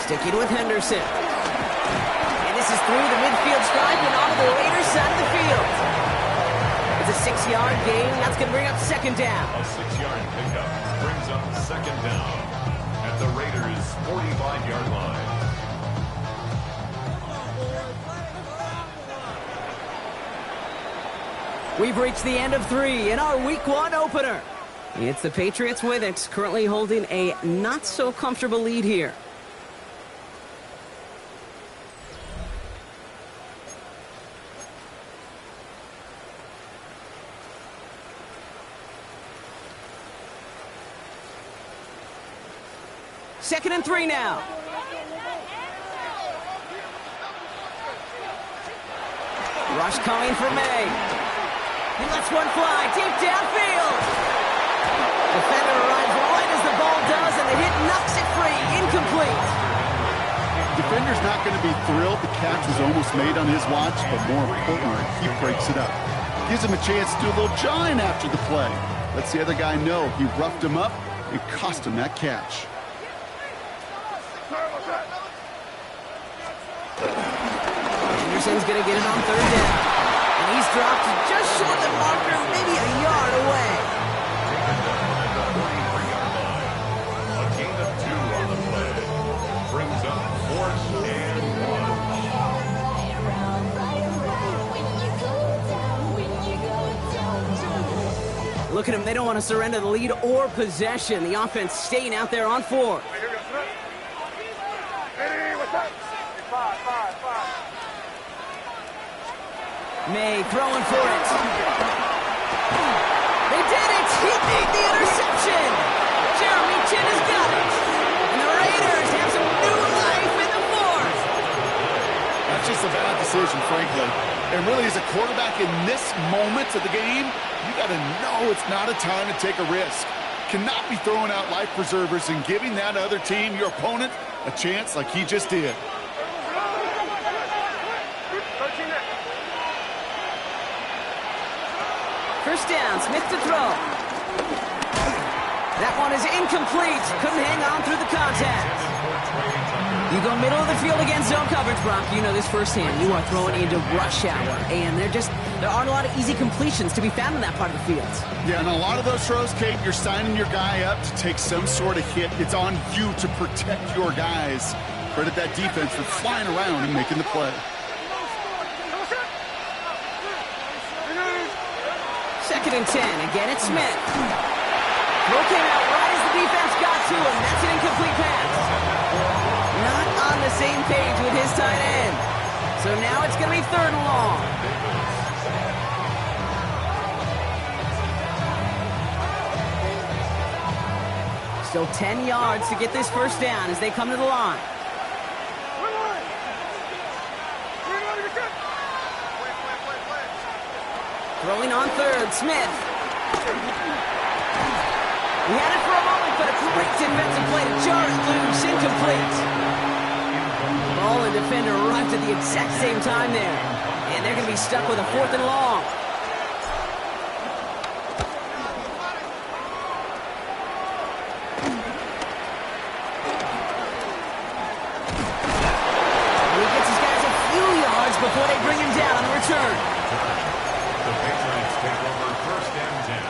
Sticking with Henderson. And this is through the midfield stripe and onto the Raiders side of the field. It's a 6-yard gain. That's going to bring up 2nd down. A 6-yard pickup brings up 2nd down at the Raiders' 45-yard line. We've reached the end of 3 in our Week 1 opener. It's the Patriots with it, currently holding a not-so-comfortable lead here. Second and 3 now. Rush coming for May. He lets one fly deep downfield. Defender arrives right as the ball does, and the hit knocks it free. Incomplete. Defender's not going to be thrilled the catch was almost made on his watch, but more importantly, he breaks it up. Gives him a chance to do a little jawing after the play. Lets the other guy know he roughed him up and cost him that catch. Anderson's going to get it on 3rd down. And he's dropped just short of the marker, maybe a yard away. Taken down at the 43-yard line. A gain of 2 on the play. Brings up 4th and 1. Look at them. They don't want to surrender the lead or possession. The offense staying out there on 4. Hey, what's up? 5. May throwing for it. They did it! He made the interception! Jeremy Chin has got it! And the Raiders have some new life in the 4th! That's just a bad decision, frankly. And really, as a quarterback in this moment of the game, you got to know it's not a time to take a risk. Cannot be throwing out life preservers and giving that other team, your opponent, a chance like he just did. First down, Smith to throw. That one is incomplete. Couldn't hang on through the contact. You go middle of the field against zone coverage, Brock. You know this firsthand. You are throwing into rush hour. And there aren't a lot of easy completions to be found in that part of the field. Yeah, and a lot of those throws, Kate, you're signing your guy up to take some sort of hit. It's on you to protect your guys. Credit that defense for flying around and making the play. 2nd and 10. Again, it's Smith. Throw came out right as the defense got to him. That's an incomplete pass. Not on the same page with his tight end. So now it's going to be 3rd and long. Still 10 yards to get this first down as they come to the line. Throwing on 3rd, Smith. He had it for a moment, but a great defensive play to jar it loose, incomplete. Ball and defender arrived at the exact same time there. And they're going to be stuck with a 4th and long. And he gets his guys a few yards before they bring him down on the return. The Patriots take over 1st and 10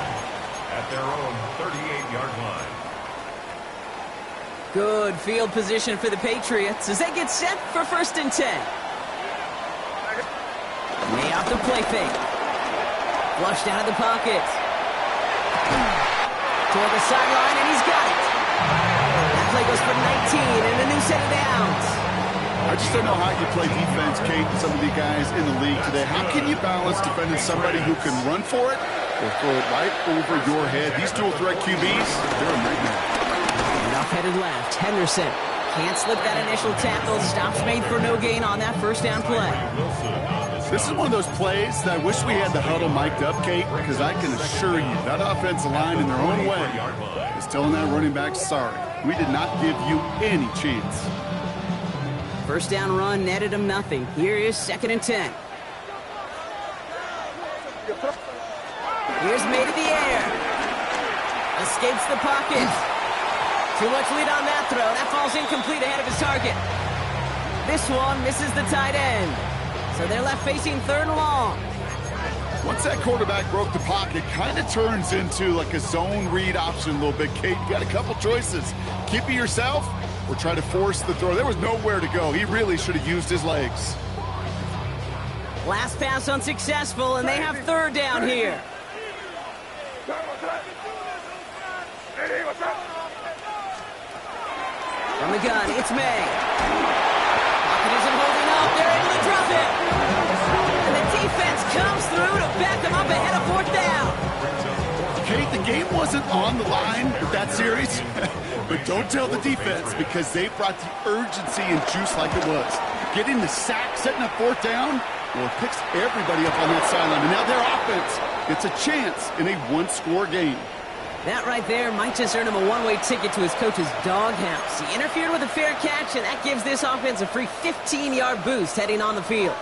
at their own 38-yard line. Good field position for the Patriots as they get set for 1st and 10. Way off the play fake. Flushed out of the pocket. Toward the sideline, and he's got it. That play goes for 19 and a new set of downs. I just don't know how you play defense, Kate, with some of the guys in the league today. How can you balance defending somebody who can run for it or throw it right over your head? These dual threat QBs, they're a nightmare. And off headed left, Henderson. Can't slip that initial tackle. Stops made for no gain on that first down play. This is one of those plays that I wish we had the huddle mic'd up, Kate, because I can assure you that offensive line in their own way is telling that running back, sorry, we did not give you any chance. First down run netted him nothing. Here is 2nd and 10. Here's May to the air. Escapes the pocket. Too much lead on that throw. That falls incomplete ahead of his target. This one misses the tight end. So they're left facing 3rd and long. Once that quarterback broke the pocket, kind of turns into like a zone read option a little bit, Kate. You got a couple choices. Keep it yourself or try to force the throw. There was nowhere to go. He really should have used his legs. Last pass unsuccessful, and they have 3rd down here. From the gun, it's May. Pocket isn't holding up. They're able to drop it. And the defense comes through to back them up ahead of 4th down. Kate, the game wasn't on the line with that series. But don't tell the defense because they brought the urgency and juice like it was. Getting the sack, setting up 4th down, well, it picks everybody up on that sideline. And now their offense gets a chance in a one-score game. That right there might just earn him a one-way ticket to his coach's doghouse. He interfered with a fair catch, and that gives this offense a free 15-yard boost heading on the field.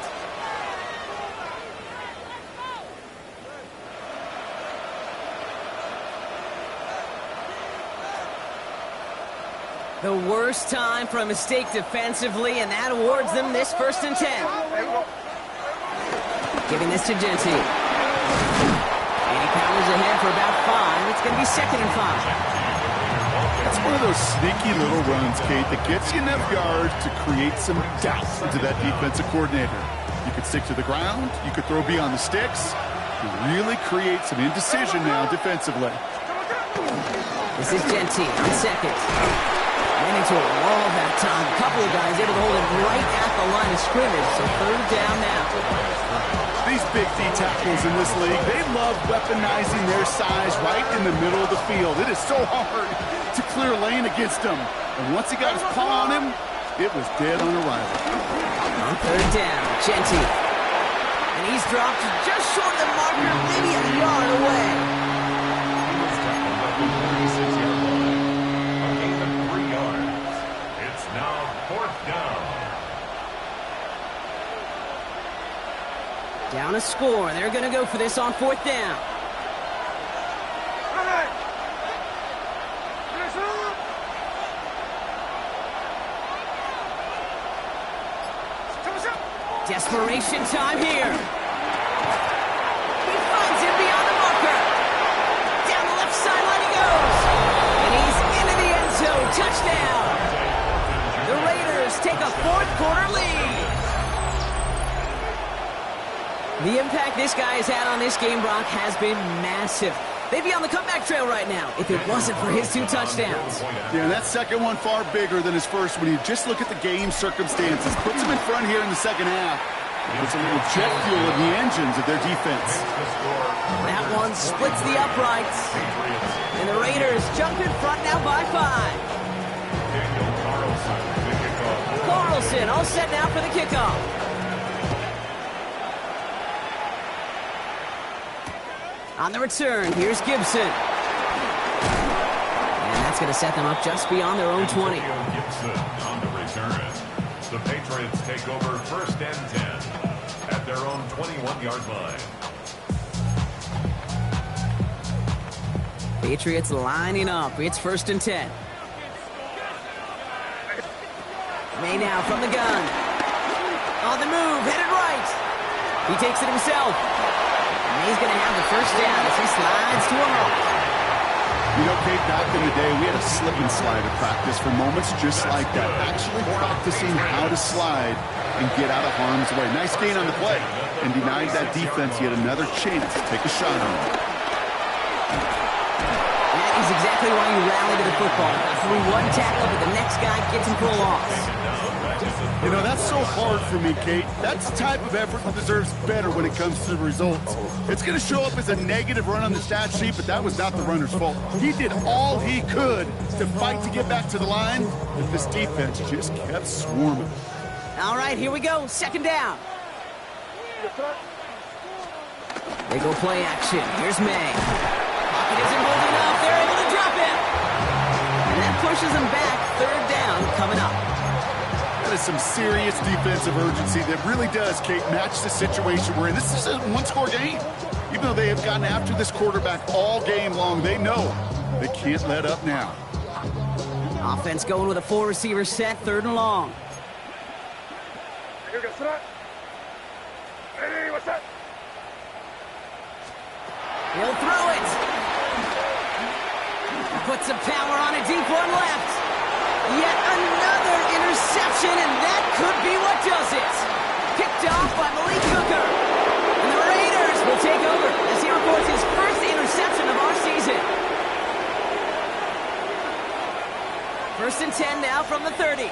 The worst time for a mistake defensively, and that awards them this 1st and 10. Giving this to Genty. And he powers ahead for about 5. It's going to be 2nd and 5. It's one of those sneaky little runs, Kate, that gets you enough yards to create some doubt into that defensive coordinator. You could stick to the ground. You could throw beyond the sticks. You really create some indecision now defensively. This is Genty on 2nd. Ran into a wall that time. A couple of guys able to hold him right at the line of scrimmage. So 3rd down now. These big D tackles in this league, they love weaponizing their size right in the middle of the field. It is so hard to clear lane against him. And once he got his paw on him, it was dead on arrival. On 3rd down, Genty. And he's dropped just short of the marker, maybe a yard away. He was tackled at the 36-yard line. A gain of 3 yards. It's now 4th down. Down a score. They're going to go for this on 4th down. Desperation time here. He finds him beyond the marker. Down the left sideline he goes. And he's into the end zone. Touchdown. The Raiders take a 4th quarter lead. The impact this guy has had on this game, Brock, has been massive. They'd be on the comeback trail right now if it wasn't for his 2 touchdowns. Yeah, and that second one far bigger than his first when you just look at the game circumstances. Puts him in front here in the second half. Puts a little jet fuel in the engines of their defense. That one splits the uprights. And the Raiders jump in front now by 5. Carlson all set now for the kickoff. On the return, here's Gibson. And that's going to set them up just beyond their own 20. Gibson on the return. The Patriots take over 1st and 10 at their own 21-yard line. Patriots lining up. It's 1st and 10. May now from the gun. On the move, headed right. He takes it himself. And he's going to have the 1st down as he slides to a hole. You know, Kate, back in the day, we had a slip and slide at practice for moments just like that. Actually practicing how to slide and get out of harm's way. Nice gain on the play. And denied that defense yet another chance to take a shot on him. That is exactly why you rally to the football. Through one tackle, but the next guy gets him for a loss. You know, that's so hard for me, Kate. That's the type of effort that deserves better when it comes to the results. It's going to show up as a negative run on the stat sheet, but that was not the runner's fault. He did all he could to fight to get back to the line, but this defense just kept swarming. All right, here we go. 2nd down. They go play action. Here's May. Pocket isn't holding enough. They're able to drop him. And that pushes them back. 3rd down coming up. That is some serious defensive urgency that really does, Kate, match the situation we're in. This is a one-score game. Even though they have gotten after this quarterback all game long, they know they can't let up now. Offense going with a 4-receiver set, 3rd and long. He'll throw it. Put some power on a deep one left. Yet another interception, and that could be what does it. Picked off by Malik Hooker. And the Raiders will take over as he records his 1st interception of our season. 1st and 10 now from the 30.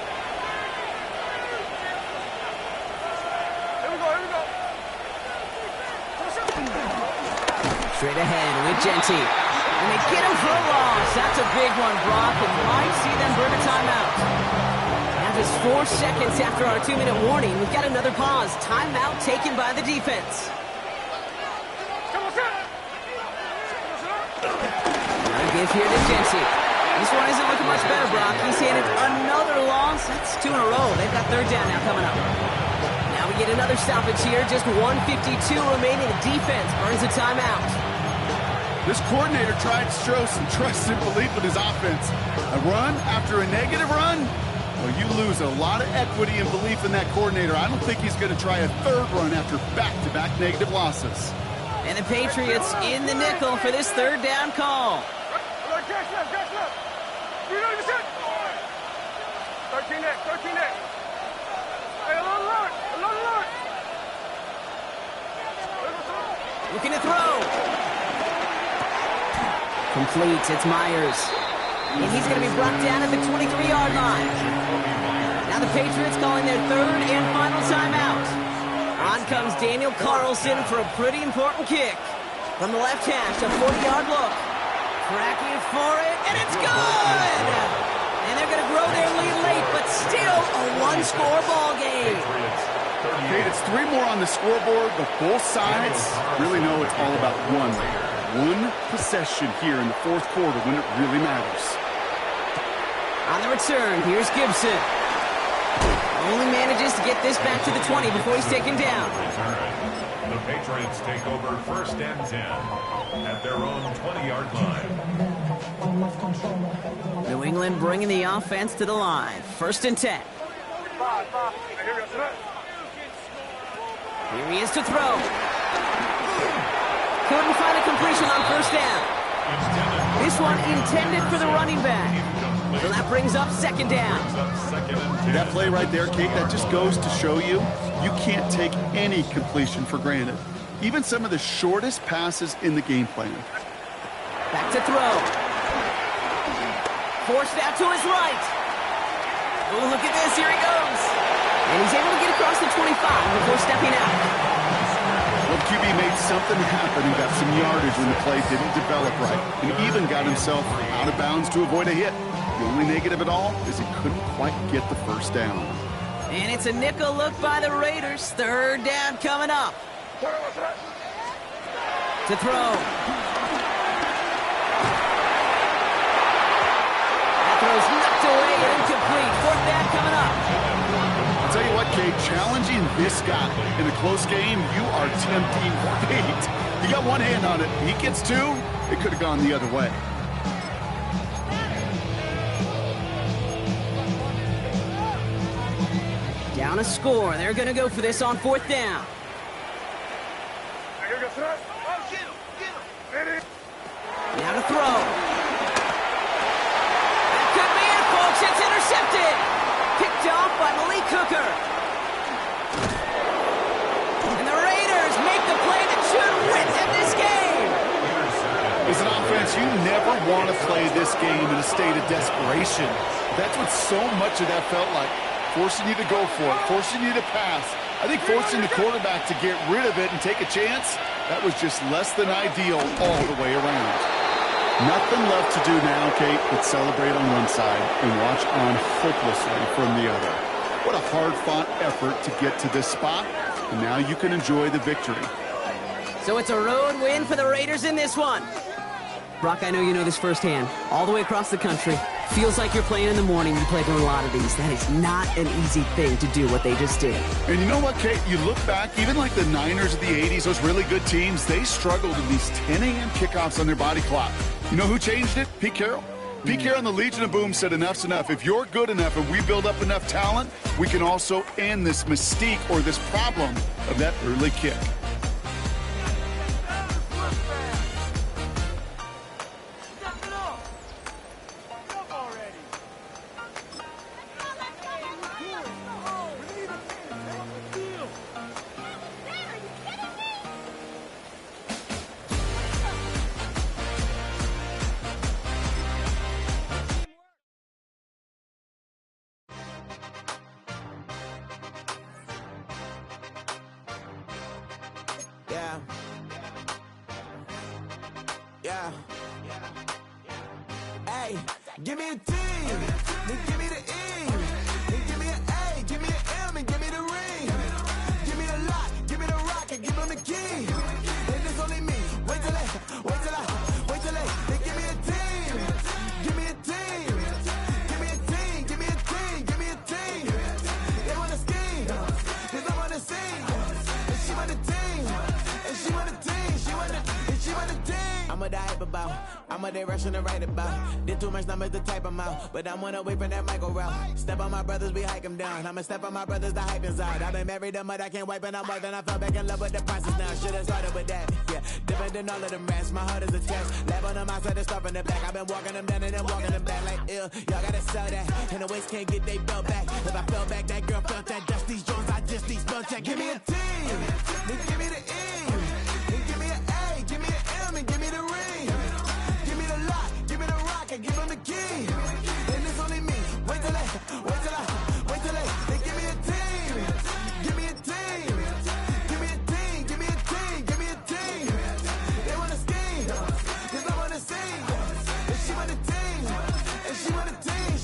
Straight ahead with Genty. And they get him for a loss. That's a big one, Brock, and might see them burn a timeout. Now just 4 seconds after our 2-minute warning, we've got another pause. Timeout taken by the defense. Now give here to Genty. This one isn't looking much better, Brock. He's handed another loss. That's 2 in a row. They've got 3rd down now coming up. Now we get another stoppage here. Just 1:52 remaining. The defense burns a timeout. This coordinator tried to show some trust and belief in his offense. A run after a negative run, Well, you lose a lot of equity and belief in that coordinator. I don't think he's going to try a third run after back-to-back negative losses. And the Patriots in the nickel for this third down call. 13 next, 13 next. Hey, alert, alert. Looking to throw. Completes, it's Myers. And he's going to be brought down at the 23-yard line. Now the Patriots calling their third and final timeout. On comes Daniel Carlson for a pretty important kick. From the left hash, a 40-yard look. Cracking for it, and it's good! And they're going to grow their lead late, but still a one-score ball game. Okay, it's 3 more on the scoreboard, but both sides really know it's all about one possession here in the fourth quarter when it really matters. On the return, here's Gibson. Only manages to get this back to the 20 before he's taken down. The Patriots take over first and 10 at their own 20-yard line. New England bringing the offense to the line. First and 10. Here he is to throw. Couldn't find a completion on first down. This one intended for the running back. So that brings up second down. That play right there, Kate, that just goes to show you can't take any completion for granted. Even some of the shortest passes in the game plan. Back to throw. Forced out to his right. Oh, look at this. Here he goes. And he's able to get across the 25 before stepping out. Well, QB made something happen and got some yardage when the play didn't develop right. And even got himself out of bounds to avoid a hit. The only negative at all is he couldn't quite get the first down. And it's a nickel look by the Raiders. Third down coming up. To throw. That throw's knocked away and incomplete. Fourth down coming up. I'll tell you what, Kate, challenging this guy in a close game, you are tempting fate. You got one hand on it. He gets 2. It could have gone the other way. Down a score. They're going to go for this on fourth down. Now to throw. That could be it, folks. It's intercepted. Picked off by Malik Hooker. And the Raiders make the play that should win them this game. As an offense, you never want to play this game in a state of desperation. That's what so much of that felt like. Forcing you to go for it, forcing you to pass. I think forcing the quarterback to get rid of it and take a chance, that was just less than ideal all the way around. Nothing left to do now, Kate, but celebrate on one side and watch on hopelessly from the other. What a hard-fought effort to get to this spot, and now you can enjoy the victory. So it's a road win for the Raiders in this one. Brock, I know you know this firsthand. All the way across the country. Feels like you're playing in the morning. You play doing a lot of these. That is not an easy thing to do what they just did. And you know what, Kate? You look back, even like the Niners of the 80s, those really good teams, they struggled in these 10 a.m. kickoffs on their body clock. You know who changed it? Pete Carroll. Pete Carroll and the Legion of Boom said enough's enough. If you're good enough and we build up enough talent, we can also end this mystique or this problem of that early kick. Yeah. Hey, give me a T, then give me the E, then give me an A, give me an M, and give me the ring. Give me the lock, give me the rock, and give them the key. Then it's only me. Wait till they, then give me a team, give me a team, give me a team, give me a team, give me a team. They want to scheme, 'cause I'm on the scene, and she want the team, and she want the team, she want the team. I'm a die about I'm a day rushing to write about. Did too much numbers to type them out, but I'm one away from that Michael route. Step on my brothers, we hike them down. I'ma step on my brothers, the hype inside. I've been married a month, I can't wipe and I'm wiping. I fell back in love with the process now. Should've started with that, yeah. Different than all of them rats, my heart is attached. Lab on them outside and stuff in the back. I've been walking them down and then walking them back like ill. Y'all gotta sell that, and the waist can't get they belt back. If I fell back, that girl felt that. Dust these joints, I just these spell check. Give me a T, then give me the E, then give me an A, give me an M, and give me the ring. Give me the lock, give me the rock, and give them the key. And it's only me. Wait till they, they give me a team. Give me a team. Give me a team, give me a team, give me a team. They wanna scheme, cause I wanna sing. And she want a team, and she want a team,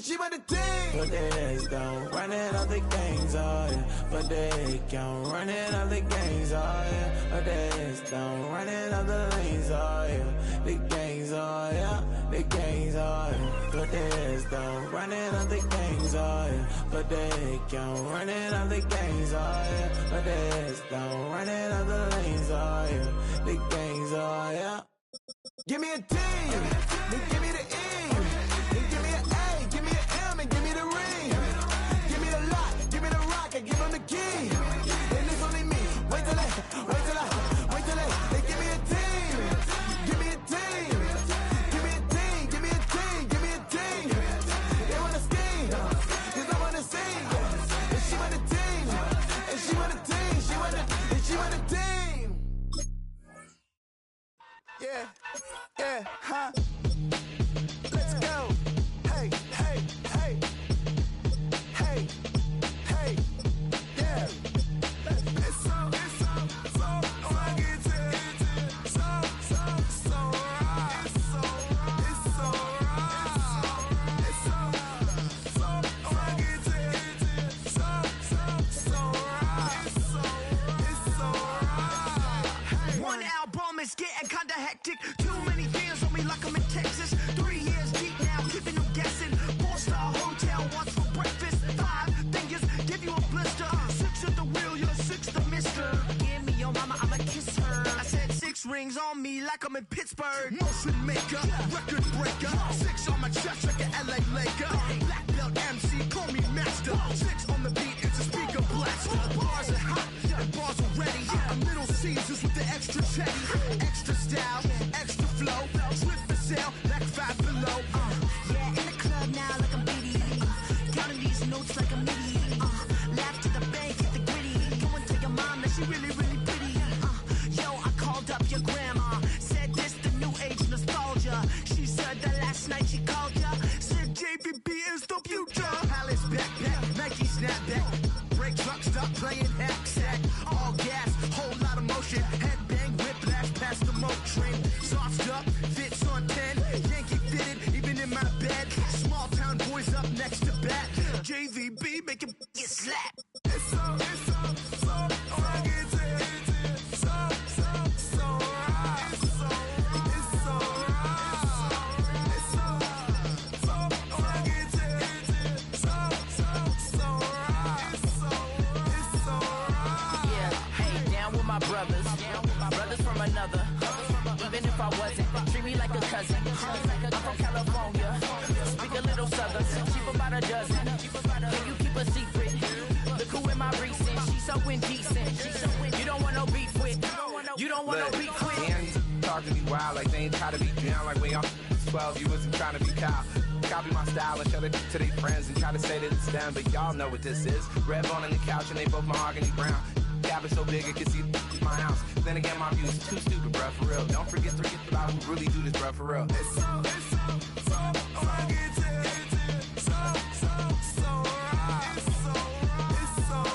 she want a team. But they don't run it all the games, oh yeah. But they can't run it all the games, oh yeah. But they don't run it all the lanes, oh yeah. The games, oh yeah. The games, oh yeah. But they don't run it all the games, oh yeah. But they can't run it all the games, oh yeah. But they don't run it all the lanes, oh yeah. The games, oh yeah. Give me a T, then give me the E, then give me an A, give me an M, and give me the ring. Give me the lock, give me the rock, and give them the key. And it's only me. Wait till they give me a team. Give me a team. Give me a team, give me a team, give me a team. They wanna scheme, cause I wanna sing. And she want a team, and she want a team, she want a team. Yeah, huh? Let's go. Hey, hey, hey. Hey, hey, yeah. It's so rugged, so right. It's so rugged, so rugged, so right. One album is getting kinda hectic. Too many fans on me like I'm in Texas. 3 years deep now, keeping them guessing. 4-star hotel, what's for breakfast? 5 fingers, give you a blister. 6 at the wheel, you're 6 the mister. Give me your mama, I'ma kiss her. I said 6 rings on me like I'm in Pittsburgh. Motion maker, record breaker. 6 on my chest like an LA Laker. Black belt MC, call me master. 6 on the beat, it's a speaker blaster. Bars are hot, and bars are ready. A middle Caesars with the extra chatty. Extra style, extra flow. Drip for sale, like 5 below. Yeah, in the club now like I'm BD. Counting these notes like a MIDI. Laugh to the bank, hit the gritty. Go and tell your mom that she really, really pretty. Yo, I called up your grandma. Said this the new age nostalgia. She said that last night she called ya. Said JVP is the future. Palace backpack, Nike snapback. Break truck, stop playing hack sack. All gas, whole lot of motion. Headbang, whiplash past the moat train. Sauced up, fits on 10. Yankee fitted, even in my bed. Small town boys up next to bat. JVB making get slapped. It's so rugged, so right. It's so right. It's so right. It's so rugged, so right. It's so right. Yeah, hey, down with my brothers from another. Even if I wasn't, treat me like a cousin. I'm from California, speak a little southern. Cheap about a dozen. Can you keep a secret? Look who in my recent. She's so indecent. You don't want no beef with. You don't want no beef with. Hands talk to me wild like they ain't try to be down like when y'all 12. You wasn't trying to be Kyle. Copy my style and show it to their friends and try to say that it's them, but y'all know what this is. Red bone on the couch and they both mahogany brown. Cabin so big it can see my house. Then again, my views too stupid, bruh, for real. Don't forget about who really do this, bruh, for real. It's so